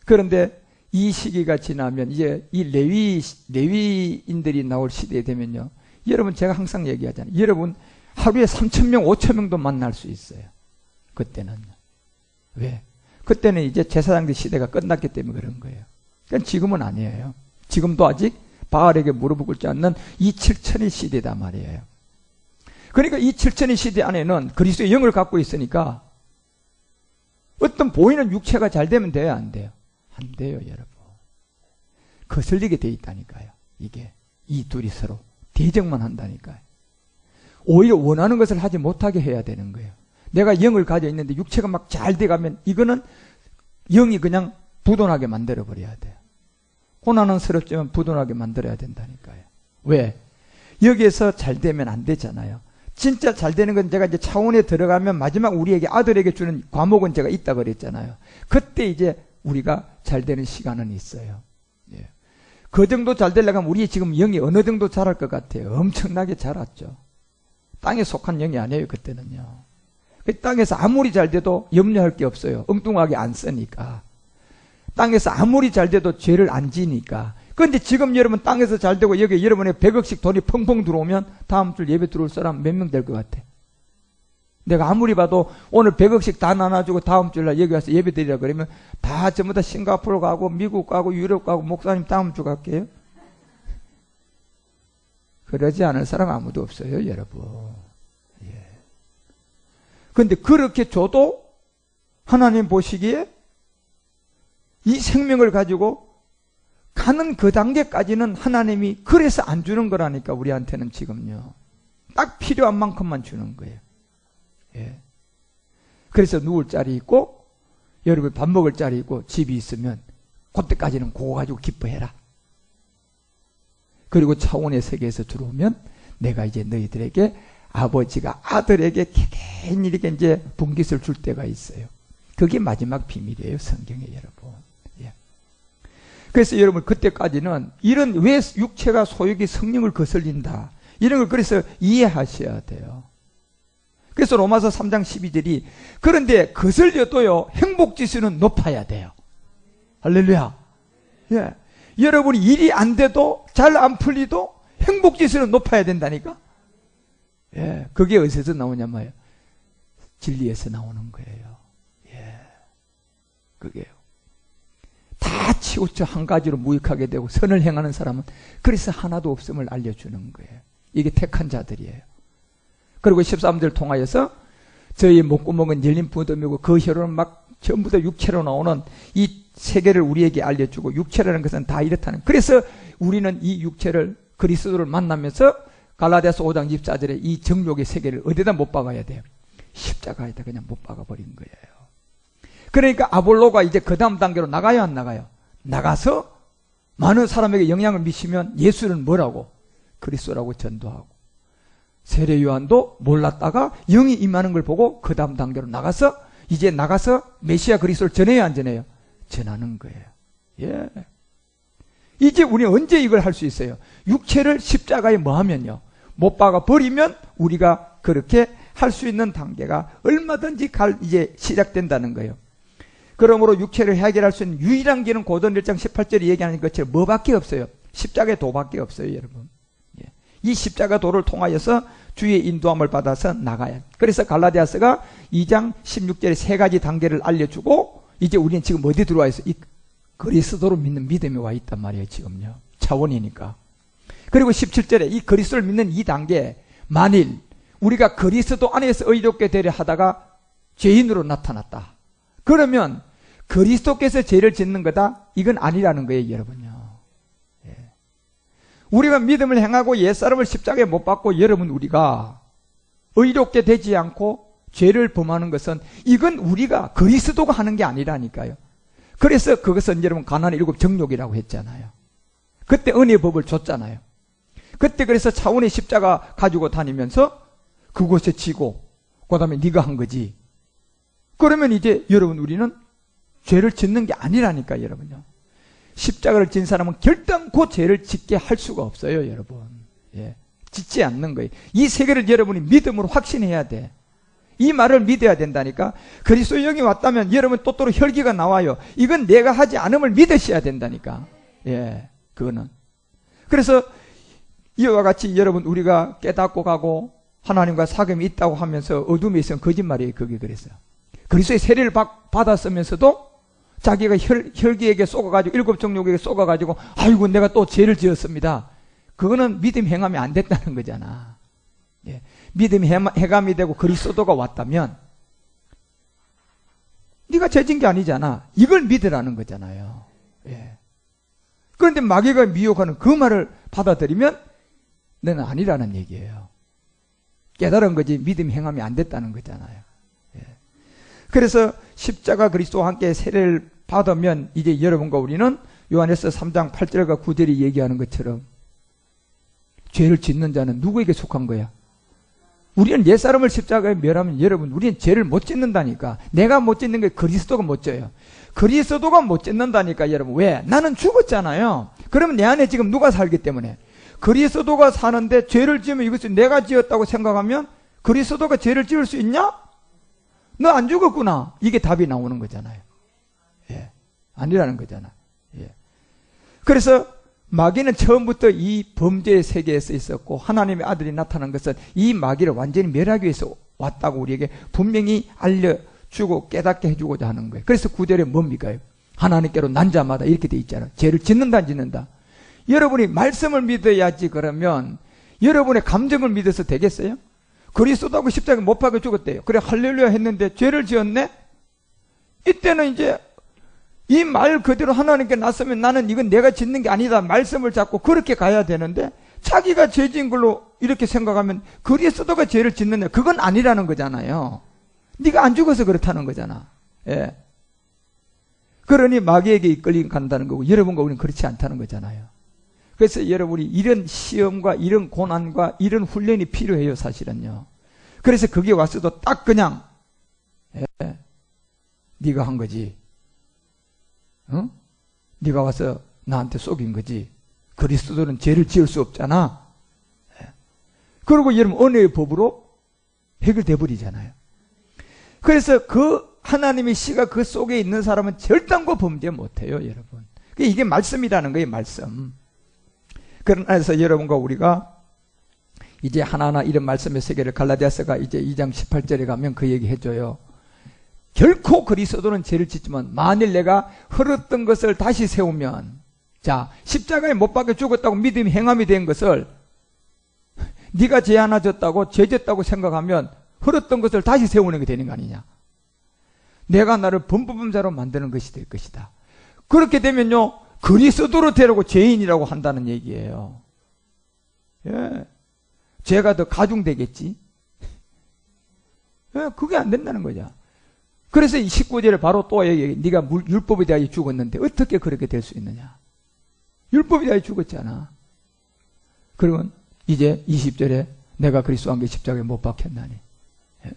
그런데 이 시기가 지나면 이제 이 레위인들이 나올 시대에 되면요, 여러분 제가 항상 얘기하잖아요. 여러분 하루에 3,000명, 5,000명도 만날 수 있어요. 그때는요. 왜? 그때는 이제 제사장들 시대가 끝났기 때문에 그런 거예요. 그러니까 지금은 아니에요. 지금도 아직 바알에게 무릎을 꿇지 않는 이 7천의 시대다 말이에요. 그러니까 이 7천의 시대 안에는 그리스도의 영을 갖고 있으니까 어떤 보이는 육체가 잘 되면 돼요, 안 돼요? 안 돼요, 여러분. 거슬리게 돼 있다니까요. 이게 이 둘이 서로 대적만 한다니까요. 오히려 원하는 것을 하지 못하게 해야 되는 거예요. 내가 영을 가져 있는데 육체가 막 잘 돼가면 이거는 영이 그냥 부도나게 만들어 버려야 돼요. 고난은스럽지만 부도나게 만들어야 된다니까요. 왜? 여기에서 잘 되면 안 되잖아요. 진짜 잘 되는 건 제가 이제 차원에 들어가면 마지막 우리에게 아들에게 주는 과목은 제가 있다 그랬잖아요. 그때 이제 우리가 잘 되는 시간은 있어요. 예. 그 정도 잘 되려면 우리 지금 영이 어느 정도 자랄 것 같아요? 엄청나게 자랐죠. 땅에 속한 영이 아니에요, 그때는요. 그 땅에서 아무리 잘 돼도 염려할 게 없어요. 엉뚱하게 안 쓰니까. 땅에서 아무리 잘 돼도 죄를 안 지니까. 그런데 지금 여러분 땅에서 잘 되고 여기 여러분의 100억씩 돈이 펑펑 들어오면 다음 주 예배 들어올 사람 몇 명 될 것 같아? 내가 아무리 봐도 오늘 100억씩 다 나눠주고 다음 주날 여기 와서 예배 드리라 그러면 다 전부 다 싱가포르 가고 미국 가고 유럽 가고 목사님 다음 주 갈게요. 그러지 않을 사람 아무도 없어요, 여러분. 예. 그런데 그렇게 줘도 하나님 보시기에 이 생명을 가지고 가는 그 단계까지는 하나님이 그래서 안 주는 거라니까, 우리한테는 지금요. 딱 필요한 만큼만 주는 거예요. 예. 그래서 누울 자리 있고, 여러분 밥 먹을 자리 있고, 집이 있으면 그때까지는 그거 가지고 기뻐해라. 그리고 차원의 세계에서 들어오면 내가 이제 너희들에게 아버지가 아들에게 개개인 이렇게 이제 분깃을 줄 때가 있어요. 그게 마지막 비밀이에요, 성경에, 여러분. 예. 그래서 여러분 그때까지는 이런, 왜 육체가 소욕이 성령을 거슬린다, 이런 걸 그래서 이해하셔야 돼요. 그래서 로마서 3장 12절이 그런데 거슬려도요 행복지수는 높아야 돼요. 할렐루야. 예. 여러분이 일이 안 돼도, 잘 안 풀리도 행복지수는 높아야 된다니까. 예. 그게 어디서 나오냐 말이에요. 진리에서 나오는 거예요. 예. 그게요. 다 치우쳐 한 가지로 무익하게 되고 선을 행하는 사람은 그래서 하나도 없음을 알려주는 거예요. 이게 택한 자들이에요. 그리고 13절 통하여서 저희 목구멍은 열린 부덤이고 그 혀로는 막 전부 다 육체로 나오는 이 세계를 우리에게 알려주고, 육체라는 것은 다 이렇다는. 그래서 우리는 이 육체를, 그리스도를 만나면서 갈라디아서 5장 24절에 이 정욕의 세계를 어디다 못 박아야 돼요? 십자가에다 그냥 못 박아버린 거예요. 그러니까 아볼로가 이제 그 다음 단계로 나가요, 안 나가요? 나가서 많은 사람에게 영향을 미치면 예수는 뭐라고? 그리스도라고 전도하고, 세례 요한도 몰랐다가 영이 임하는 걸 보고 그 다음 단계로 나가서 이제 나가서 메시아 그리스도를 전해야 안 전해요? 전하는 거예요. 예. 이제 우리는 언제 이걸 할 수 있어요? 육체를 십자가에 뭐 하면요? 못 박아 버리면 우리가 그렇게 할 수 있는 단계가 얼마든지 이제 시작된다는 거예요. 그러므로 육체를 해결할 수 있는 유일한 길은 고전 1장 18절에 얘기하는 것처럼 뭐밖에 없어요. 십자가의 도밖에 없어요, 여러분. 이 십자가 도를 통하여서 주의 인도함을 받아서 나가야. 그래서 갈라디아서가 2장 16절에 세 가지 단계를 알려주고, 이제 우리는 지금 어디 들어와 있어? 이 그리스도를 믿는 믿음이 와 있단 말이에요, 지금요. 차원이니까. 그리고 17절에 이 그리스도를 믿는 이 단계, 만일 우리가 그리스도 안에서 의롭게 되려 하다가 죄인으로 나타났다. 그러면 그리스도께서 죄를 짓는 거다? 이건 아니라는 거예요, 여러분요. 예. 우리가 믿음을 행하고 옛사람을 십자가에 못 박고 여러분 우리가 의롭게 되지 않고 죄를 범하는 것은 이건 우리가 그리스도가 하는 게 아니라니까요. 그래서 그것은 여러분 가난의 7 정욕이라고 했잖아요. 그때 은혜의 법을 줬잖아요. 그때 그래서 차원의 십자가 가지고 다니면서 그곳에 지고 그 다음에 네가 한 거지. 그러면 이제 여러분 우리는 죄를 짓는 게 아니라니까 여러분요. 십자가를 진 사람은 결단코 죄를 짓게 할 수가 없어요, 여러분. 예. 짓지 않는 거예요. 이 세계를 여러분이 믿음으로 확신해야 돼. 이 말을 믿어야 된다니까. 그리스도 영이 왔다면 여러분 또또로 혈기가 나와요. 이건 내가 하지 않음을 믿으셔야 된다니까. 예, 그거는. 그래서 이와 같이 여러분 우리가 깨닫고 가고 하나님과 사귐이 있다고 하면서 어둠에 있으면 거짓말이에요. 그게 그랬어요. 그리스도의 세례를 받았으면서도 자기가 혈기에게 쏘가가지고 7 정욕에게 쏘가가지고 아이고 내가 또 죄를 지었습니다. 그거는 믿음 행함이 안 됐다는 거잖아. 예. 믿음 해감이 되고 그리스도가 왔다면 네가 죄진 게 아니잖아. 이걸 믿으라는 거잖아요. 예. 그런데 마귀가 미혹하는 그 말을 받아들이면 너는 아니라는 얘기예요. 깨달은 거지 믿음 행함이 안 됐다는 거잖아요. 예. 그래서 십자가 그리스도와 함께 세례를 받으면 이제 여러분과 우리는 요한에서 3장 8절과 9절이 얘기하는 것처럼 죄를 짓는 자는 누구에게 속한 거야? 우리는 옛사람을 십자가에 멸하면 여러분 우리는 죄를 못 짓는다니까. 내가 못 짓는 게 그리스도가 못 져요. 그리스도가 못 짓는다니까 여러분. 왜? 나는 죽었잖아요. 그러면 내 안에 지금 누가 살기 때문에 그리스도가 사는데 죄를 지으면 이것을 내가 지었다고 생각하면 그리스도가 죄를 지을 수 있냐? 너 안 죽었구나. 이게 답이 나오는 거잖아요. 예. 아니라는 거잖아. 예. 그래서 마귀는 처음부터 이 범죄의 세계에서 있었고 하나님의 아들이 나타난 것은 이 마귀를 완전히 멸하기 위해서 왔다고 우리에게 분명히 알려주고 깨닫게 해주고자 하는 거예요. 그래서 9절에 뭡니까? 하나님께로 난 자마다 이렇게 돼 있잖아요. 죄를 짓는다 안 짓는다. 여러분이 말씀을 믿어야지. 그러면 여러분의 감정을 믿어서 되겠어요? 그리스도하고 십자가에 못 박아 죽었대요. 그래 할렐루야 했는데 죄를 지었네? 이때는 이제 이 말 그대로 하나님께 났으면 나는 이건 내가 짓는 게 아니다. 말씀을 잡고 그렇게 가야 되는데 자기가 죄 지은 걸로 이렇게 생각하면 그리스도가 죄를 짓느냐? 그건 아니라는 거잖아요. 네가 안 죽어서 그렇다는 거잖아. 예. 그러니 마귀에게 이끌리게 간다는 거고 여러분과 우리는 그렇지 않다는 거잖아요. 그래서 여러분이 이런 시험과 이런 고난과 이런 훈련이 필요해요, 사실은요. 그래서 거기에 왔어도 딱 그냥 네가 한 거지. 어? 네가 와서 나한테 속인 거지. 그리스도는 죄를 지을 수 없잖아. 그리고 여러분 은혜의 법으로 해결돼 버리잖아요. 그래서 그 하나님의 씨가 그 속에 있는 사람은 절단과 범죄 못해요, 여러분. 이게 말씀이라는 거예요, 말씀. 그래서 여러분과 우리가 이제 하나하나 이런 말씀의 세계를 갈라디아서가 이제 2장 18절에 가면 그 얘기 해줘요. 결코 그리스도는 죄를 짓지만 만일 내가 흘렀던 것을 다시 세우면, 자 십자가에 못 박혀 죽었다고 믿음이 행함이 된 것을 네가 죄 하나 졌다고 죄 졌다고 생각하면 흘렀던 것을 다시 세우는 게 되는 거 아니냐. 내가 나를 범법자로 만드는 것이 될 것이다. 그렇게 되면요 그리스도로 되라고 죄인이라고 한다는 얘기예요. 예. 죄가 더 가중되겠지. 예, 그게 안 된다는 거죠. 그래서 이 19절에 바로 또 얘기해. 네가 율법에 대하여 죽었는데 어떻게 그렇게 될 수 있느냐. 율법에 대하여 죽었잖아. 그러면 이제 20절에 내가 그리스도와 함께 십자가에 못 박혔나니. 예.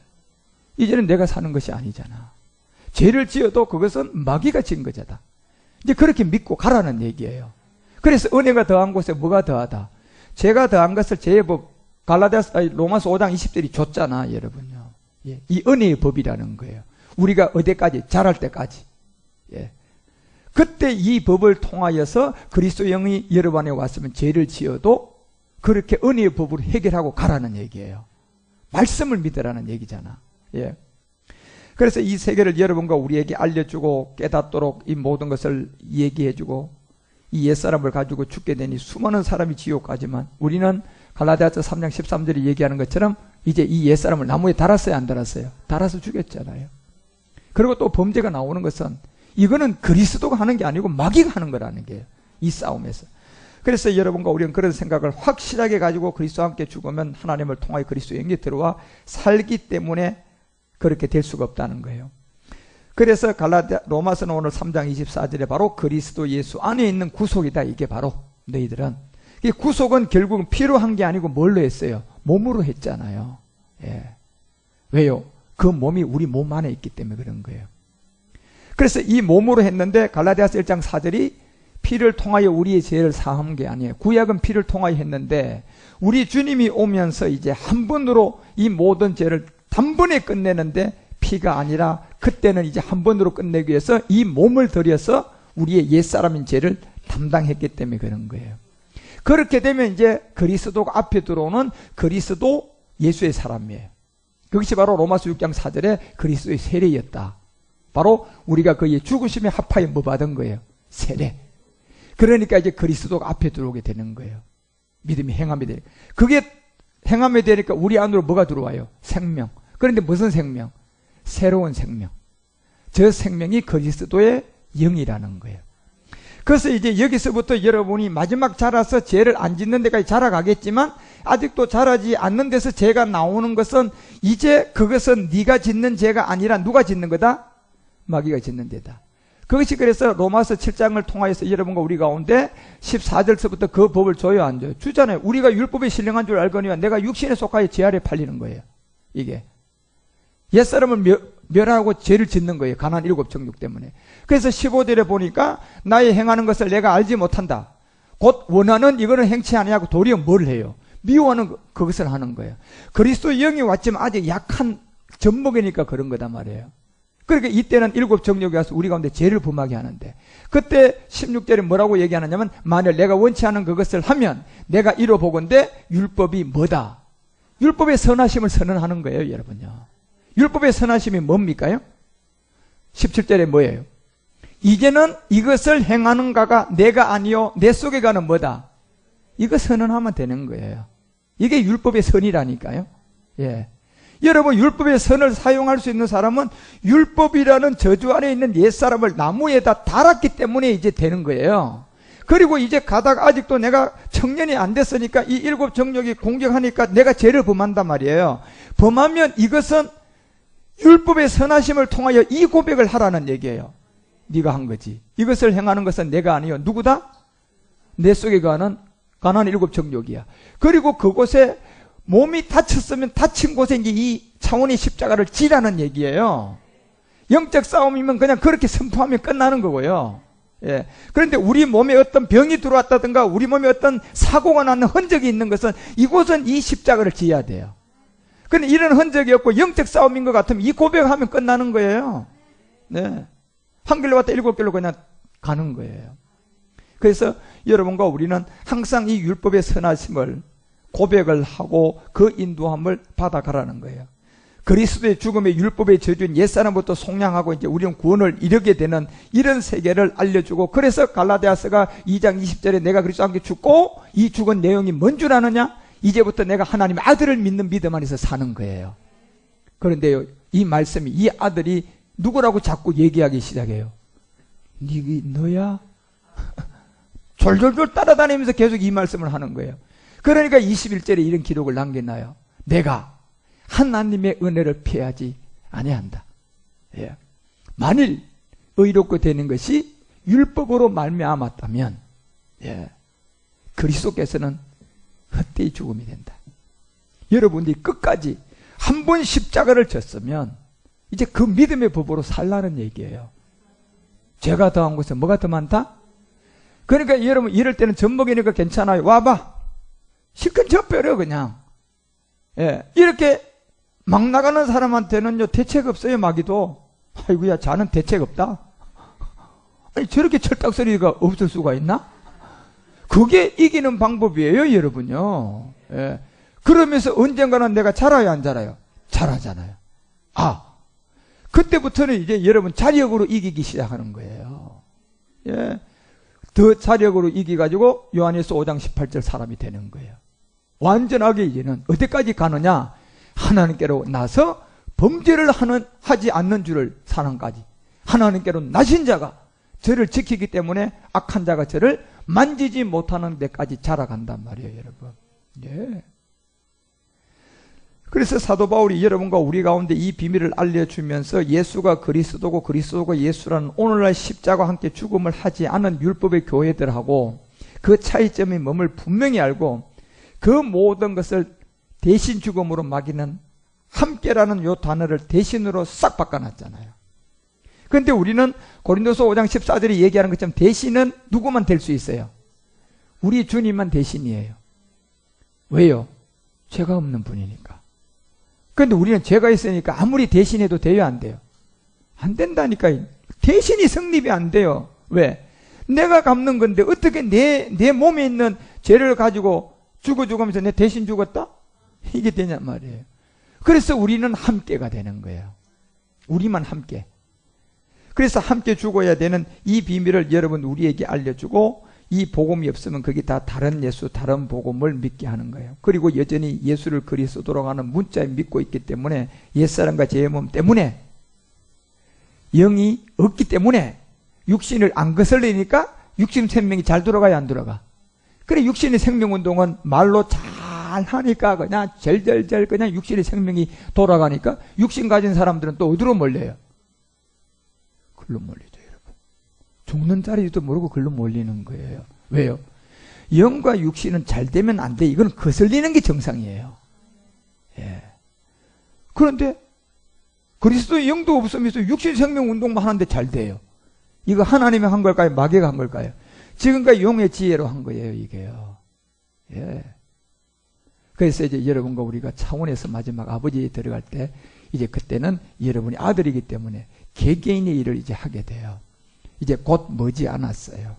이제는 내가 사는 것이 아니잖아. 죄를 지어도 그것은 마귀가 지은 거잖아. 이제 그렇게 믿고 가라는 얘기예요. 그래서 은혜가 더한 곳에 뭐가 더하다? 죄가 더한 것을 죄의 법 로마서 5장 20절이 줬잖아, 여러분요. 예, 이 은혜의 법이라는 거예요. 우리가 어디까지? 자랄 때까지. 예. 그때 이 법을 통하여서 그리스도 영이 여러분 안에 왔으면 죄를 지어도 그렇게 은혜의 법으로 해결하고 가라는 얘기예요. 말씀을 믿으라는 얘기잖아. 예. 그래서 이 세계를 여러분과 우리에게 알려주고 깨닫도록 이 모든 것을 얘기해주고 이 옛사람을 가지고 죽게 되니 수많은 사람이 지옥 가지만 우리는 갈라디아서 3장 13절에 얘기하는 것처럼 이제 이 옛사람을 나무에 달았어요, 안 달았어요? 달아서 죽였잖아요. 그리고 또 범죄가 나오는 것은 이거는 그리스도가 하는 게 아니고 마귀가 하는 거라는 게요. 이 싸움에서. 그래서 여러분과 우리는 그런 생각을 확실하게 가지고 그리스도와 함께 죽으면 하나님을 통하여 그리스도의 영에 들어와 살기 때문에 그렇게 될 수가 없다는 거예요. 그래서 로마서는 오늘 3장 24절에 바로 그리스도 예수 안에 있는 구속이다. 이게 바로 너희들은. 이 구속은 결국은 피로 한 게 아니고 뭘로 했어요? 몸으로 했잖아요. 예. 왜요? 그 몸이 우리 몸 안에 있기 때문에 그런 거예요. 그래서 이 몸으로 했는데 갈라디아서 1장 4절이 피를 통하여 우리의 죄를 사한 게 아니에요. 구약은 피를 통하여 했는데 우리 주님이 오면서 이제 한 번으로 이 모든 죄를 단번에 끝내는데 피가 아니라 그때는 이제 한 번으로 끝내기 위해서 이 몸을 들여서 우리의 옛사람인 죄를 담당했기 때문에 그런 거예요. 그렇게 되면 이제 그리스도가 앞에 들어오는 그리스도 예수의 사람이에요. 그것이 바로 로마서 6장 4절에 그리스도의 세례였다. 바로 우리가 그의 죽으심에 합하여 뭐 받은 거예요? 세례. 그러니까 이제 그리스도가 앞에 들어오게 되는 거예요. 믿음이 행함이 되니까. 그게 행함이 되니까 우리 안으로 뭐가 들어와요? 생명. 그런데 무슨 생명? 새로운 생명. 저 생명이 그리스도의 영이라는 거예요. 그래서 이제 여기서부터 여러분이 마지막 자라서 죄를 안 짓는 데까지 자라가겠지만 아직도 자라지 않는 데서 죄가 나오는 것은 이제 그것은 네가 짓는 죄가 아니라 누가 짓는 거다? 마귀가 짓는 데다. 그것이 그래서 로마서 7장을 통하여서 여러분과 우리 가운데 14절서부터 그 법을 줘요, 안 줘요? 주잖아요. 우리가 율법에 신령한 줄 알거니와 내가 육신에 속하여 죄 아래 팔리는 거예요. 이게 옛사람을 멸하고 죄를 짓는 거예요. 가난 7 정욕 때문에. 그래서 15절에 보니까 나의 행하는 것을 내가 알지 못한다. 곧 원하는 이거는 행치 아니하고 도리어 뭘 해요? 미워하는 그것을 하는 거예요. 그리스도 영이 왔지만 아직 약한 젖먹이니까 그런 거단 말이에요. 그러니까 이때는 7 정욕이 와서 우리 가운데 죄를 범하게 하는데 그때 16절에 뭐라고 얘기하느냐면 만일 내가 원치 않은 그것을 하면 내가 이뤄보건대 율법이 뭐다? 율법의 선하심을 선언하는 거예요, 여러분요. 율법의 선하심이 뭡니까요? 17절에 뭐예요? 이제는 이것을 행하는가가 내가 아니요 내 속에 가는 뭐다? 이거 선언하면 되는 거예요. 이게 율법의 선이라니까요. 예. 여러분 율법의 선을 사용할 수 있는 사람은 율법이라는 저주 안에 있는 옛사람을 나무에다 달았기 때문에 이제 되는 거예요. 그리고 이제 가다가 아직도 내가 청년이 안 됐으니까 이 7 정욕이 공격하니까 내가 죄를 범한단 말이에요. 범하면 이것은 율법의 선하심을 통하여 이 고백을 하라는 얘기예요. 네가 한 거지. 이것을 행하는 것은 내가 아니요. 누구다? 내 속에 가는 가난 7 정욕이야. 그리고 그곳에 몸이 다쳤으면 다친 곳에 이제 이 차원의 십자가를 지라는 얘기예요. 영적 싸움이면 그냥 그렇게 선포하면 끝나는 거고요. 예. 그런데 우리 몸에 어떤 병이 들어왔다든가 우리 몸에 어떤 사고가 나는 흔적이 있는 것은 이곳은 이 십자가를 지어야 돼요. 근데 이런 흔적이 없고 영적 싸움인 것 같으면 이 고백하면 끝나는 거예요. 네. 한 길로 왔다 7 길로 그냥 가는 거예요. 그래서 여러분과 우리는 항상 이 율법의 선하심을 고백을 하고 그 인도함을 받아가라는 거예요. 그리스도의 죽음의 율법의 저주인 옛사람부터 속량하고 이제 우리는 구원을 이루게 되는 이런 세계를 알려주고 그래서 갈라디아서가 2장 20절에 내가 그리스도와 함께 죽고 이 죽은 내용이 뭔 줄 아느냐? 이제부터 내가 하나님의 아들을 믿는 믿음 안에서 사는 거예요. 그런데요, 이 말씀이 이 아들이 누구라고 자꾸 얘기하기 시작해요. 너야? 졸졸졸 따라다니면서 계속 이 말씀을 하는 거예요. 그러니까 21절에 이런 기록을 남겨놔요. 내가 하나님의 은혜를 피하지 아니한다. 예. 만일 의롭게 되는 것이 율법으로 말미암았다면 예. 그리스도께서는 헛되이 죽음이 된다. 여러분들이 끝까지 한 번 십자가를 졌으면 이제 그 믿음의 법으로 살라는 얘기예요. 죄가 더한 곳에 뭐가 더 많다? 그러니까 여러분 이럴 때는 젖먹이니까 괜찮아요. 와봐. 실컷 져버려 그냥. 예, 이렇게 막 나가는 사람한테는요, 대책 없어요, 마귀도. 아이고야, 자는 대책 없다. 아니, 저렇게 철딱서리가 없을 수가 있나? 그게 이기는 방법이에요, 여러분요. 예. 그러면서 언젠가는 내가 자라요, 안 자라요? 잘하잖아요. 그때부터는 이제 여러분 자력으로 이기기 시작하는 거예요. 예. 더 자력으로 이기가지고 요한일서 5장 18절 사람이 되는 거예요. 완전하게 이제는 어디까지 가느냐? 하나님께로 나서 범죄를 하지 않는 줄을 사랑까지. 하나님께로 나신 자가 저를 지키기 때문에 악한 자가 저를 만지지 못하는 데까지 자라간단 말이에요, 여러분. 예. 그래서 사도 바울이 여러분과 우리 가운데 이 비밀을 알려주면서 예수가 그리스도고 그리스도가 예수라는 오늘날 십자가와 함께 죽음을 하지 않은 율법의 교회들하고 그 차이점이 뭡을 분명히 알고 그 모든 것을 대신 죽음으로 막이는 함께라는 요 단어를 대신으로 싹 바꿔놨잖아요. 그런데 우리는 고린도서 5장 14절이 얘기하는 것처럼 대신은 누구만 될 수 있어요? 우리 주님만 대신이에요. 왜요? 죄가 없는 분이니까. 그런데 우리는 죄가 있으니까 아무리 대신해도 돼요, 안 돼요? 안 된다니까요. 대신이 성립이 안 돼요. 왜? 내가 갚는 건데 어떻게 내 몸에 있는 죄를 가지고 죽어가면서 내 대신 죽었다? 이게 되냔 말이에요. 그래서 우리는 함께가 되는 거예요. 우리만 함께. 그래서 함께 죽어야 되는 이 비밀을 여러분 우리에게 알려주고 이 복음이 없으면 그게 다 다른 예수, 다른 복음을 믿게 하는 거예요. 그리고 여전히 예수를 그리스도로 가는 문자에 믿고 있기 때문에 옛사람과 제 몸 때문에 영이 없기 때문에 육신을 안 거슬리니까 육신 생명이 잘 돌아가야 안 돌아가. 그래 육신의 생명운동은 말로 잘 하니까 그냥 절절절 그냥 육신의 생명이 돌아가니까 육신 가진 사람들은 또 어디로 몰려요? 글로 몰리죠. 죽는 자리도 모르고 글로 몰리는 거예요. 왜요? 영과 육신은 잘 되면 안 돼. 이건 거슬리는 게 정상이에요. 예. 그런데 그리스도의 영도 없으면서 육신 생명 운동만 하는데 잘 돼요. 이거 하나님이 한 걸까요? 마귀가 한 걸까요? 지금까지 용의 지혜로 한 거예요, 이게요. 예. 그래서 이제 여러분과 우리가 차원에서 마지막 아버지에 들어갈 때 이제 그때는 여러분이 아들이기 때문에 개개인의 일을 이제 하게 돼요. 이제 곧 머지 않았어요.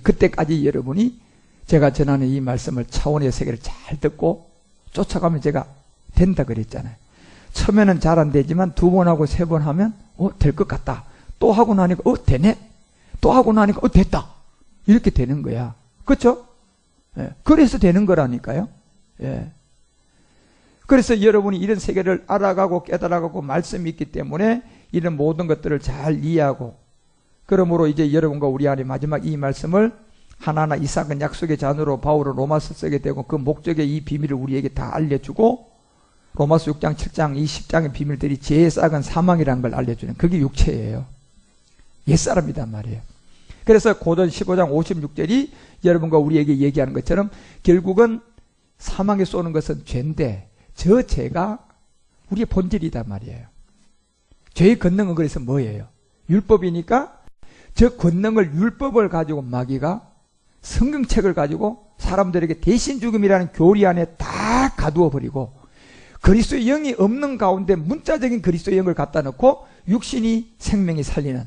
그때까지 여러분이 제가 전하는 이 말씀을 차원의 세계를 잘 듣고 쫓아가면 제가 된다 그랬잖아요. 처음에는 잘 안 되지만 2번 하고 3번 하면 될 것 같다. 또 하고 나니까 되네. 또 하고 나니까 됐다. 이렇게 되는 거야. 그렇죠? 예. 그래서 되는 거라니까요. 예. 그래서 여러분이 이런 세계를 알아가고 깨달아가고 말씀이 있기 때문에 이런 모든 것들을 잘 이해하고 그러므로 이제 여러분과 우리 안에 마지막 이 말씀을 하나하나 이삭은 약속의 자녀로 바울은 로마서 쓰게 되고 그 목적의 이 비밀을 우리에게 다 알려주고 로마서 6장 7장 이 10장의 비밀들이 죄의 싹은 사망이라는 걸 알려주는 그게 육체예요. 옛사람이단 말이에요. 그래서 고전 15장 56절이 여러분과 우리에게 얘기하는 것처럼 결국은 사망에 쏘는 것은 죄인데 저 죄가 우리의 본질이단 말이에요. 죄의 권능은 그래서 뭐예요? 율법이니까 저 권능을 율법을 가지고 마귀가 성경책을 가지고 사람들에게 대신 죽음이라는 교리 안에 다 가두어 버리고 그리스도의 영이 없는 가운데 문자적인 그리스도의 영을 갖다 놓고 육신이 생명이 살리는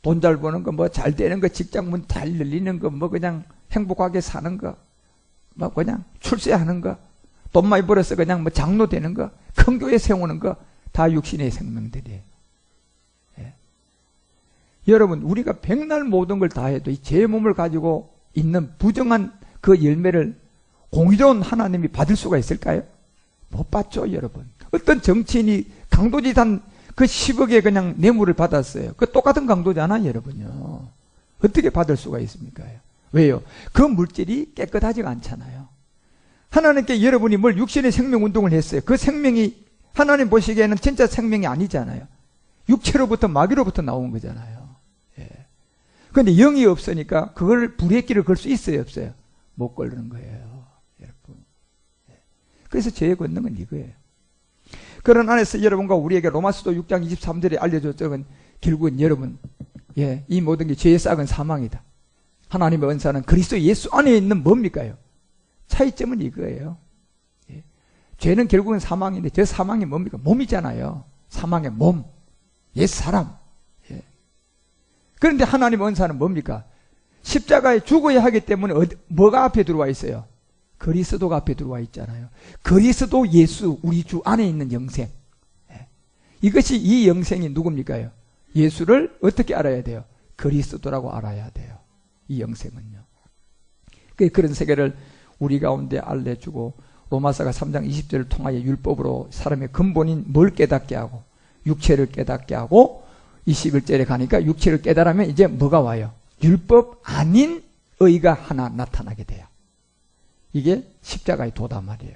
돈 잘 버는 거 뭐 잘 되는 거 직장 문 잘 열리는 거 뭐 그냥 행복하게 사는 거 뭐 그냥 출세하는 거 돈 많이 벌어서 그냥 뭐 장로 되는 거 큰 교회 세우는 거 다 육신의 생명들이에요. 여러분 우리가 백날 모든 걸 다 해도 이 제 몸을 가지고 있는 부정한 그 열매를 공의로운 하나님이 받을 수가 있을까요? 못 받죠 여러분. 어떤 정치인이 강도짓한 그 10억의 그냥 뇌물을 받았어요. 그 똑같은 강도잖아 여러분요. 어떻게 받을 수가 있습니까? 왜요? 그 물질이 깨끗하지가 않잖아요. 하나님께 여러분이 뭘 육신의 생명 운동을 했어요. 그 생명이 하나님 보시기에는 진짜 생명이 아니잖아요. 육체로부터 마귀로부터 나온 거잖아요. 그런데 영이 없으니까 그걸 불의 길을 걸 수 있어요 없어요? 못 걸는 거예요 여러분. 그래서 죄의 권능은 이거예요. 그런 안에서 여러분과 우리에게 로마서도 6장 23절에 알려줬던 결국은 여러분 이 모든 게 죄의 싹은 사망이다. 하나님의 은사는 그리스도 예수 안에 있는 뭡니까요? 차이점은 이거예요. 죄는 결국은 사망인데 저 사망이 뭡니까? 몸이잖아요. 사망의 몸, 옛 사람. 예. 그런데 하나님의 은사는 뭡니까? 십자가에 죽어야 하기 때문에 뭐가 앞에 들어와 있어요? 그리스도가 앞에 들어와 있잖아요. 그리스도 예수, 우리 주 안에 있는 영생. 예. 이것이 이 영생이 누굽니까요? 예수를 어떻게 알아야 돼요? 그리스도라고 알아야 돼요. 이 영생은요. 그런 세계를 우리 가운데 알려주고 로마서가 3장 20절을 통하여 율법으로 사람의 근본인 뭘 깨닫게 하고 육체를 깨닫게 하고 21절에 가니까 육체를 깨달으면 이제 뭐가 와요? 율법 아닌 의가 하나 나타나게 돼요. 이게 십자가의 도다 말이에요.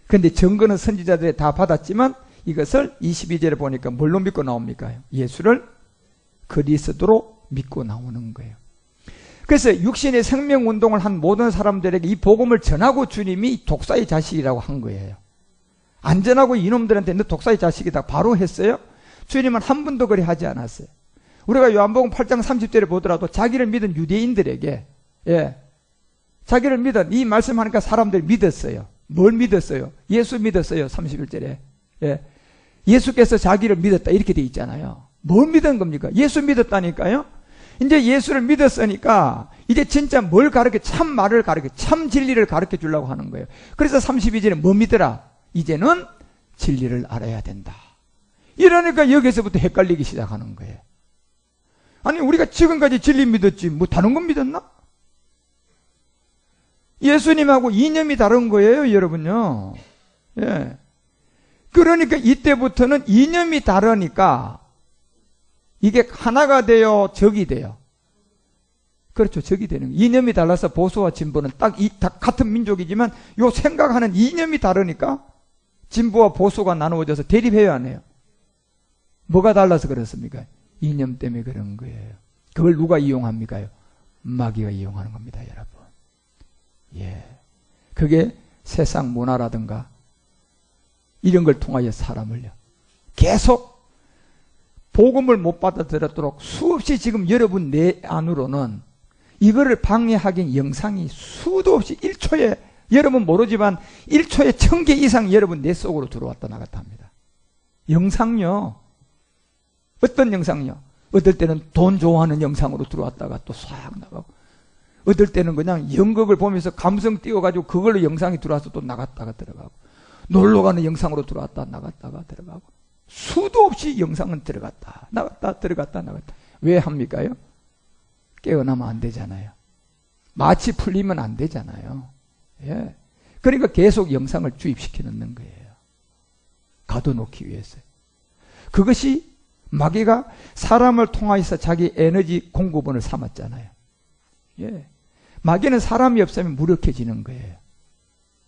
그런데 증거는 선지자들이 다 받았지만 이것을 22절에 보니까 뭘로 믿고 나옵니까? 예수를 그리스도로 믿고 나오는 거예요. 그래서 육신의 생명운동을 한 모든 사람들에게 이 복음을 전하고 주님이 독사의 자식이라고 한 거예요. 안 전하고 이놈들한테 너 독사의 자식이다 바로 했어요? 주님은 한 번도 그리 하지 않았어요. 우리가 요한복음 8장 30절에 보더라도 자기를 믿은 유대인들에게 자기를 믿은 이 말씀하니까 사람들이 믿었어요. 뭘 믿었어요? 예수 믿었어요. 31절에 예수께서 자기를 믿었다 이렇게 돼 있잖아요. 뭘 믿은 겁니까? 예수 믿었다니까요. 이제 예수를 믿었으니까 이제 진짜 뭘 가르쳐? 참 말을 가르쳐, 참 진리를 가르쳐 주려고 하는 거예요. 그래서 32절에 뭐 믿더라? 이제는 진리를 알아야 된다. 이러니까 여기서부터 헷갈리기 시작하는 거예요. 아니 우리가 지금까지 진리 믿었지 뭐 다른 건 믿었나? 예수님하고 이념이 다른 거예요, 여러분요. 예. 그러니까 이때부터는 이념이 다르니까 이게 하나가 돼요, 적이 돼요. 그렇죠, 적이 되는 거예요. 이념이 달라서 보수와 진보는 딱 같은 민족이지만 요 생각하는 이념이 다르니까 진보와 보수가 나누어져서 대립해야 하네요. 뭐가 달라서 그렇습니까? 이념 때문에 그런 거예요. 그걸 누가 이용합니까요? 마귀가 이용하는 겁니다, 여러분. 예. 그게 세상 문화라든가 이런 걸 통하여 사람을요 계속 복음을 못 받아들였도록 수없이 지금 여러분 내 안으로는 이거를 방해하긴 영상이 수도 없이 1초에 여러분 모르지만 1초에 1000개 이상 여러분 내 속으로 들어왔다 나갔다 합니다. 영상요. 어떤 영상요? 어떨 때는 돈 좋아하는 영상으로 들어왔다가 또 싹 나가고 어떨 때는 그냥 연극을 보면서 감성 띄워가지고 그걸로 영상이 들어와서 또 나갔다가 들어가고 놀러가는 영상으로 들어왔다 나갔다가 들어가고 수도 없이 영상은 들어갔다 나갔다 들어갔다 나갔다. 왜 합니까요? 깨어나면 안 되잖아요. 마치 풀리면 안 되잖아요. 예. 그러니까 계속 영상을 주입시켜 넣는 거예요. 가둬놓기 위해서. 그것이 마귀가 사람을 통하여서 자기 에너지 공급원을 삼았잖아요. 예. 마귀는 사람이 없으면 무력해지는 거예요.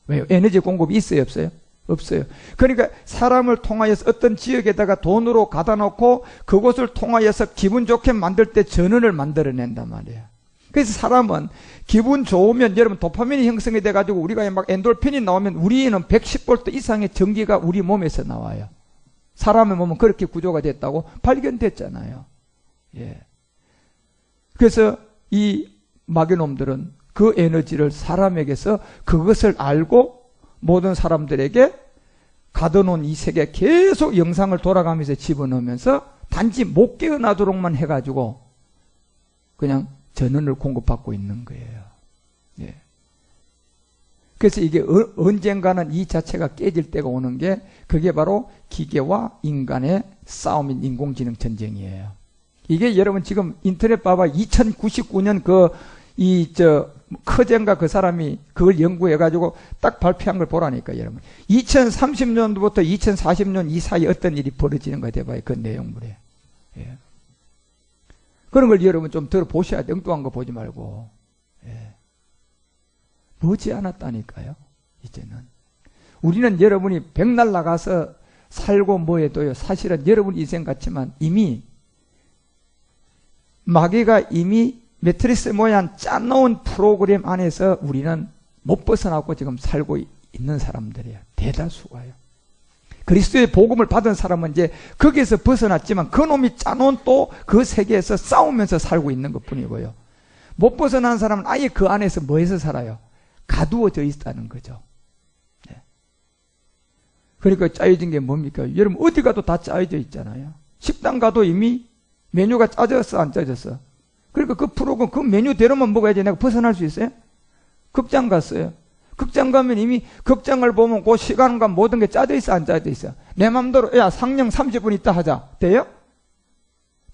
왜요? 에너지 공급이 있어요, 없어요? 없어요. 그러니까 사람을 통하여서 어떤 지역에다가 돈으로 가다 놓고 그곳을 통하여서 기분 좋게 만들 때 전원을 만들어낸단 말이에요. 그래서 사람은 기분 좋으면 여러분 도파민이 형성이 돼가지고 우리가 막 엔돌핀이 나오면 우리는 110V 이상의 전기가 우리 몸에서 나와요. 사람의 몸은 그렇게 구조가 됐다고 발견됐잖아요. 예. 그래서 이 마귀놈들은 그 에너지를 사람에게서 그것을 알고 모든 사람들에게 가둬놓은 이 세계에 계속 영상을 돌아가면서 집어넣으면서 단지 못 깨어나도록만 해가지고 그냥 전원을 공급받고 있는 거예요. 예. 그래서 이게 언젠가는 이 자체가 깨질 때가 오는 게 그게 바로 기계와 인간의 싸움인 인공지능 전쟁이에요. 이게 여러분 지금 인터넷 봐봐 2099년 커젠가 그 사람이 그걸 연구해가지고 딱 발표한 걸 보라니까 여러분. 2030년도부터 2040년 이 사이에 어떤 일이 벌어지는가 해봐요. 그 내용물에. 예. 그런 걸 여러분 좀 들어보셔야 돼. 엉뚱한 거 보지 말고. 예. 머지 않았다니까요. 이제는. 우리는 여러분이 백날 나가서 살고 뭐해도요. 사실은 여러분 인생 같지만 이미 마귀가 이미 매트리스 모양 짜놓은 프로그램 안에서 우리는 못 벗어나고 지금 살고 있는 사람들이에요. 대다수가요. 그리스도의 복음을 받은 사람은 이제 거기에서 벗어났지만 그놈이 짜놓은 또 그 세계에서 싸우면서 살고 있는 것 뿐이고요. 못 벗어난 사람은 아예 그 안에서 뭐해서 살아요? 가두어져 있다는 거죠. 네. 그러니까 짜여진 게 뭡니까? 여러분 어디 가도 다 짜여져 있잖아요. 식당 가도 이미 메뉴가 짜졌어, 안 짜졌어? 그러니까 그 프로그램, 그 메뉴대로만 먹어야지 내가 벗어날 수 있어요? 극장 갔어요. 극장 가면 이미 극장을 보면 그 시간과 모든 게 짜져 있어, 안 짜져 있어? 내 맘대로, 야, 상영 30분 있다 하자. 돼요?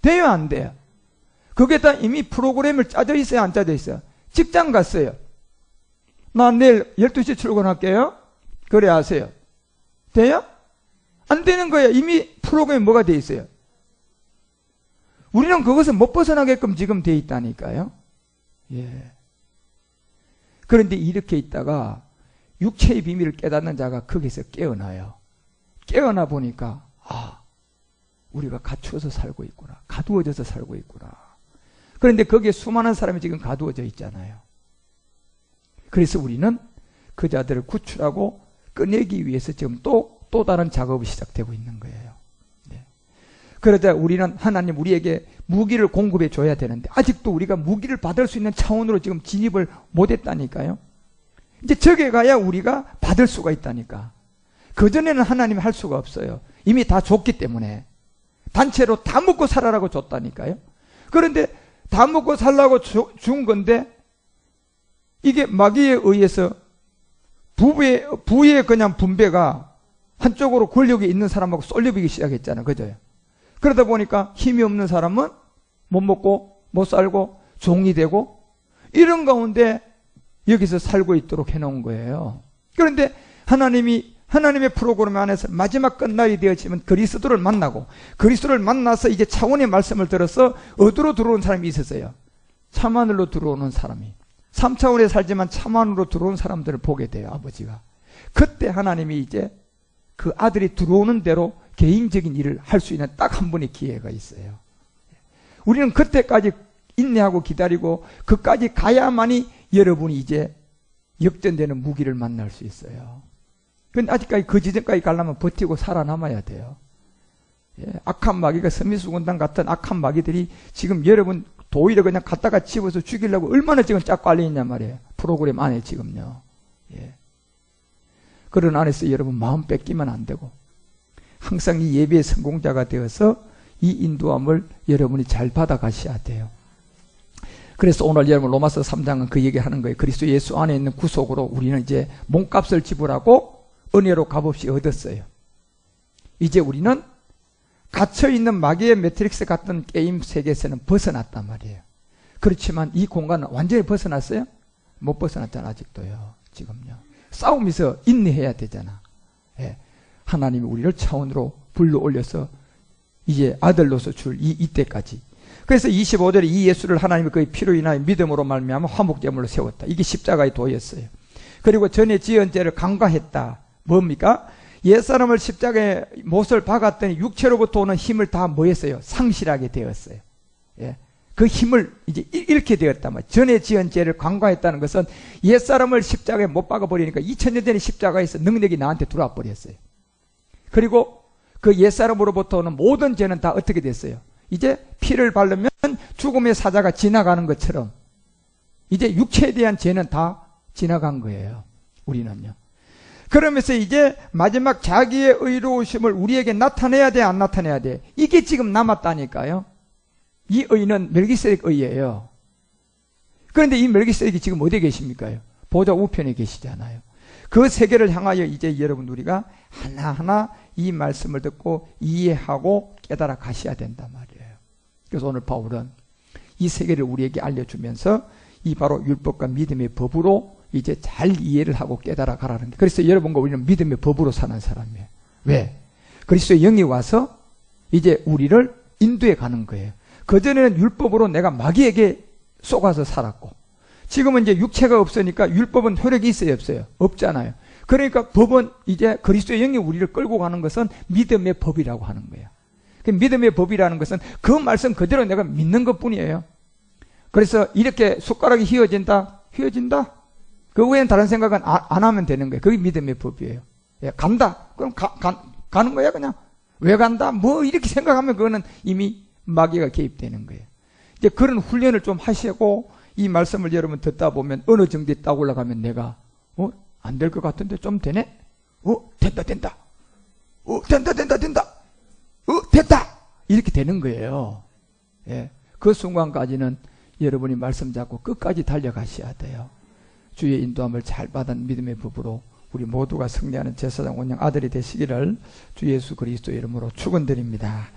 돼요, 안 돼요? 그게 다 이미 프로그램을 짜져 있어요, 안 짜져 있어요? 직장 갔어요. 나 내일 12시 출근할게요. 그래 하세요. 돼요? 안 되는 거예요. 이미 프로그램이 뭐가 돼 있어요. 우리는 그것을 못 벗어나게끔 지금 돼 있다니까요. 예. 그런데 이렇게 있다가 육체의 비밀을 깨닫는 자가 거기서 깨어나요. 깨어나 보니까 우리가 갖추어서 살고 있구나. 가두어져서 살고 있구나. 그런데 거기에 수많은 사람이 지금 가두어져 있잖아요. 그래서 우리는 그 자들을 구출하고 꺼내기 위해서 지금 또 다른 작업이 시작되고 있는 거예요. 네. 그러자 우리는 하나님 우리에게 무기를 공급해 줘야 되는데 아직도 우리가 무기를 받을 수 있는 차원으로 지금 진입을 못했다니까요. 이제 저게 가야 우리가 받을 수가 있다니까. 그전에는 하나님이 할 수가 없어요. 이미 다 줬기 때문에. 단체로 다 먹고 살아라고 줬다니까요. 그런데 다 먹고 살라고 준 건데 이게 마귀에 의해서 부의 그냥 분배가 한쪽으로 권력이 있는 사람하고 쏠려비기 시작했잖아요. 그죠? 그러다 보니까 힘이 없는 사람은 못 먹고 못 살고 종이 되고 이런 가운데 여기서 살고 있도록 해놓은 거예요. 그런데 하나님의 프로그램 안에서 마지막 끝날이 되어지면 그리스도를 만나고 그리스도를 만나서 이제 차원의 말씀을 들어서 어디로 들어온 사람이 있었어요? 참하늘로 들어오는 사람이 3차원에 살지만 참하늘로 들어온 사람들을 보게 돼요. 아버지가. 그때 하나님이 이제 그 아들이 들어오는 대로 개인적인 일을 할 수 있는 딱 한 번의 기회가 있어요. 우리는 그때까지 인내하고 기다리고 그까지 가야만이 여러분이 이제 역전되는 무기를 만날 수 있어요. 그런데 아직까지 그 지점까지 가려면 버티고 살아남아야 돼요. 예, 악한 마귀가 서미수군단 같은 악한 마귀들이 지금 여러분 도의를 그냥 갖다가 집어서 죽이려고 얼마나 지금 쫙 깔려있냔 말이에요. 프로그램 안에 지금요. 예. 그런 안에서 여러분 마음 뺏기면 안 되고 항상 이 예배의 성공자가 되어서 이 인도함을 여러분이 잘 받아가셔야 돼요. 그래서 오늘 여러분 로마서 3장은 그 얘기하는 거예요. 그리스도 예수 안에 있는 구속으로 우리는 이제 몸값을 지불하고 은혜로 값없이 얻었어요. 이제 우리는 갇혀있는 마귀의 매트릭스 같은 게임 세계에서는 벗어났단 말이에요. 그렇지만 이 공간은 완전히 벗어났어요? 못 벗어났잖아. 아직도요. 지금요. 싸우면서 인내해야 되잖아. 예. 하나님이 우리를 차원으로 불러올려서 이제 아들로서 줄 이때까지. 그래서 25절에 이 예수를 하나님이 그의 피로 인하여 믿음으로 말미암아 화목제물로 세웠다. 이게 십자가의 도였어요. 그리고 전에 지은 죄를 간과했다. 뭡니까? 옛사람을 십자가에 못을 박았더니 육체로부터 오는 힘을 다 뭐했어요? 상실하게 되었어요. 예. 그 힘을 이제 잃게 되었단 말이에요. 전에 지은 죄를 간과했다는 것은 옛사람을 십자가에 못 박아버리니까 2000년 전에 십자가에서 능력이 나한테 들어와 버렸어요. 그리고 그 옛사람으로부터 오는 모든 죄는 다 어떻게 됐어요? 이제 피를 바르면 죽음의 사자가 지나가는 것처럼 이제 육체에 대한 죄는 다 지나간 거예요. 우리는요. 그러면서 이제 마지막 자기의 의로우심을 우리에게 나타내야 돼, 안 나타내야 돼? 이게 지금 남았다니까요. 이 의는 멜기세덱 의예요. 그런데 이 멜기세덱이 지금 어디에 계십니까? 보좌 우편에 계시잖아요. 그 세계를 향하여 이제 여러분 우리가 하나하나 이 말씀을 듣고 이해하고 깨달아 가셔야 된단 말이에요. 그래서 오늘 바울은 이 세계를 우리에게 알려주면서 이 바로 율법과 믿음의 법으로 이제 잘 이해를 하고 깨달아 가라는 게. 그래서 여러분과 우리는 믿음의 법으로 사는 사람이에요. 왜? 그리스도의 영이 와서 이제 우리를 인도해 가는 거예요. 그전에는 율법으로 내가 마귀에게 속아서 살았고 지금은 이제 육체가 없으니까 율법은 효력이 있어요, 없어요? 없잖아요. 그러니까 법은 이제 그리스도의 영이 우리를 끌고 가는 것은 믿음의 법이라고 하는 거예요. 그 믿음의 법이라는 것은 그 말씀 그대로 내가 믿는 것뿐이에요. 그래서 이렇게 숟가락이 휘어진다? 휘어진다? 그 외엔 다른 생각은 안 하면 되는 거예요. 그게 믿음의 법이에요. 예, 간다? 그럼 가는 거야 그냥. 왜 간다? 뭐 이렇게 생각하면 그거는 이미 마귀가 개입되는 거예요. 이제 그런 훈련을 좀 하시고 이 말씀을 여러분 듣다 보면 어느 정도에 딱 올라가면 내가 안 될 것 같은데 좀 되네? 된다. 된다. 됐다. 이렇게 되는 거예요. 예. 그 순간까지는 여러분이 말씀 잡고 끝까지 달려가셔야 돼요. 주의 인도함을 잘 받은 믿음의 부부로 우리 모두가 승리하는 제사장 원장 아들이 되시기를 주 예수 그리스도 이름으로 축원드립니다.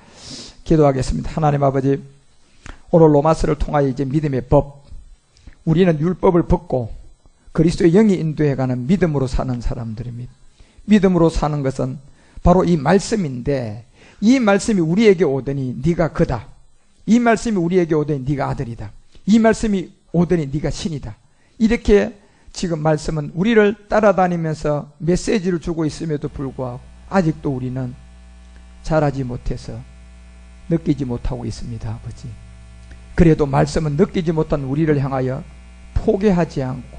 기도하겠습니다. 하나님 아버지, 오늘 로마서를 통하여 이제 믿음의 법, 우리는 율법을 벗고 그리스도의 영이 인도해가는 믿음으로 사는 사람들입니다. 믿음으로 사는 것은 바로 이 말씀인데, 이 말씀이 우리에게 오더니 네가 그다, 이 말씀이 우리에게 오더니 네가 아들이다, 이 말씀이 오더니 네가 신이다, 이렇게 지금 말씀은 우리를 따라다니면서 메시지를 주고 있음에도 불구하고 아직도 우리는 자라지 못해서 느끼지 못하고 있습니다. 아버지, 그래도 말씀은 느끼지 못한 우리를 향하여 포기하지 않고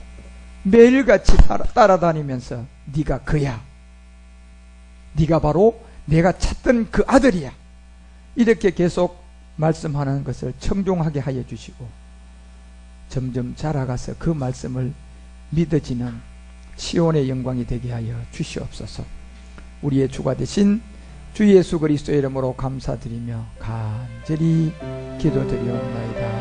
매일같이 따라다니면서 네가 그야, 네가 바로 내가 찾던 그 아들이야, 이렇게 계속 말씀하는 것을 청종하게 하여 주시고 점점 자라가서 그 말씀을 믿어지는 시온의 영광이 되게 하여 주시옵소서. 우리의 주가 되신 주 예수 그리스도의 이름으로 감사드리며 간절히 기도드리옵나이다.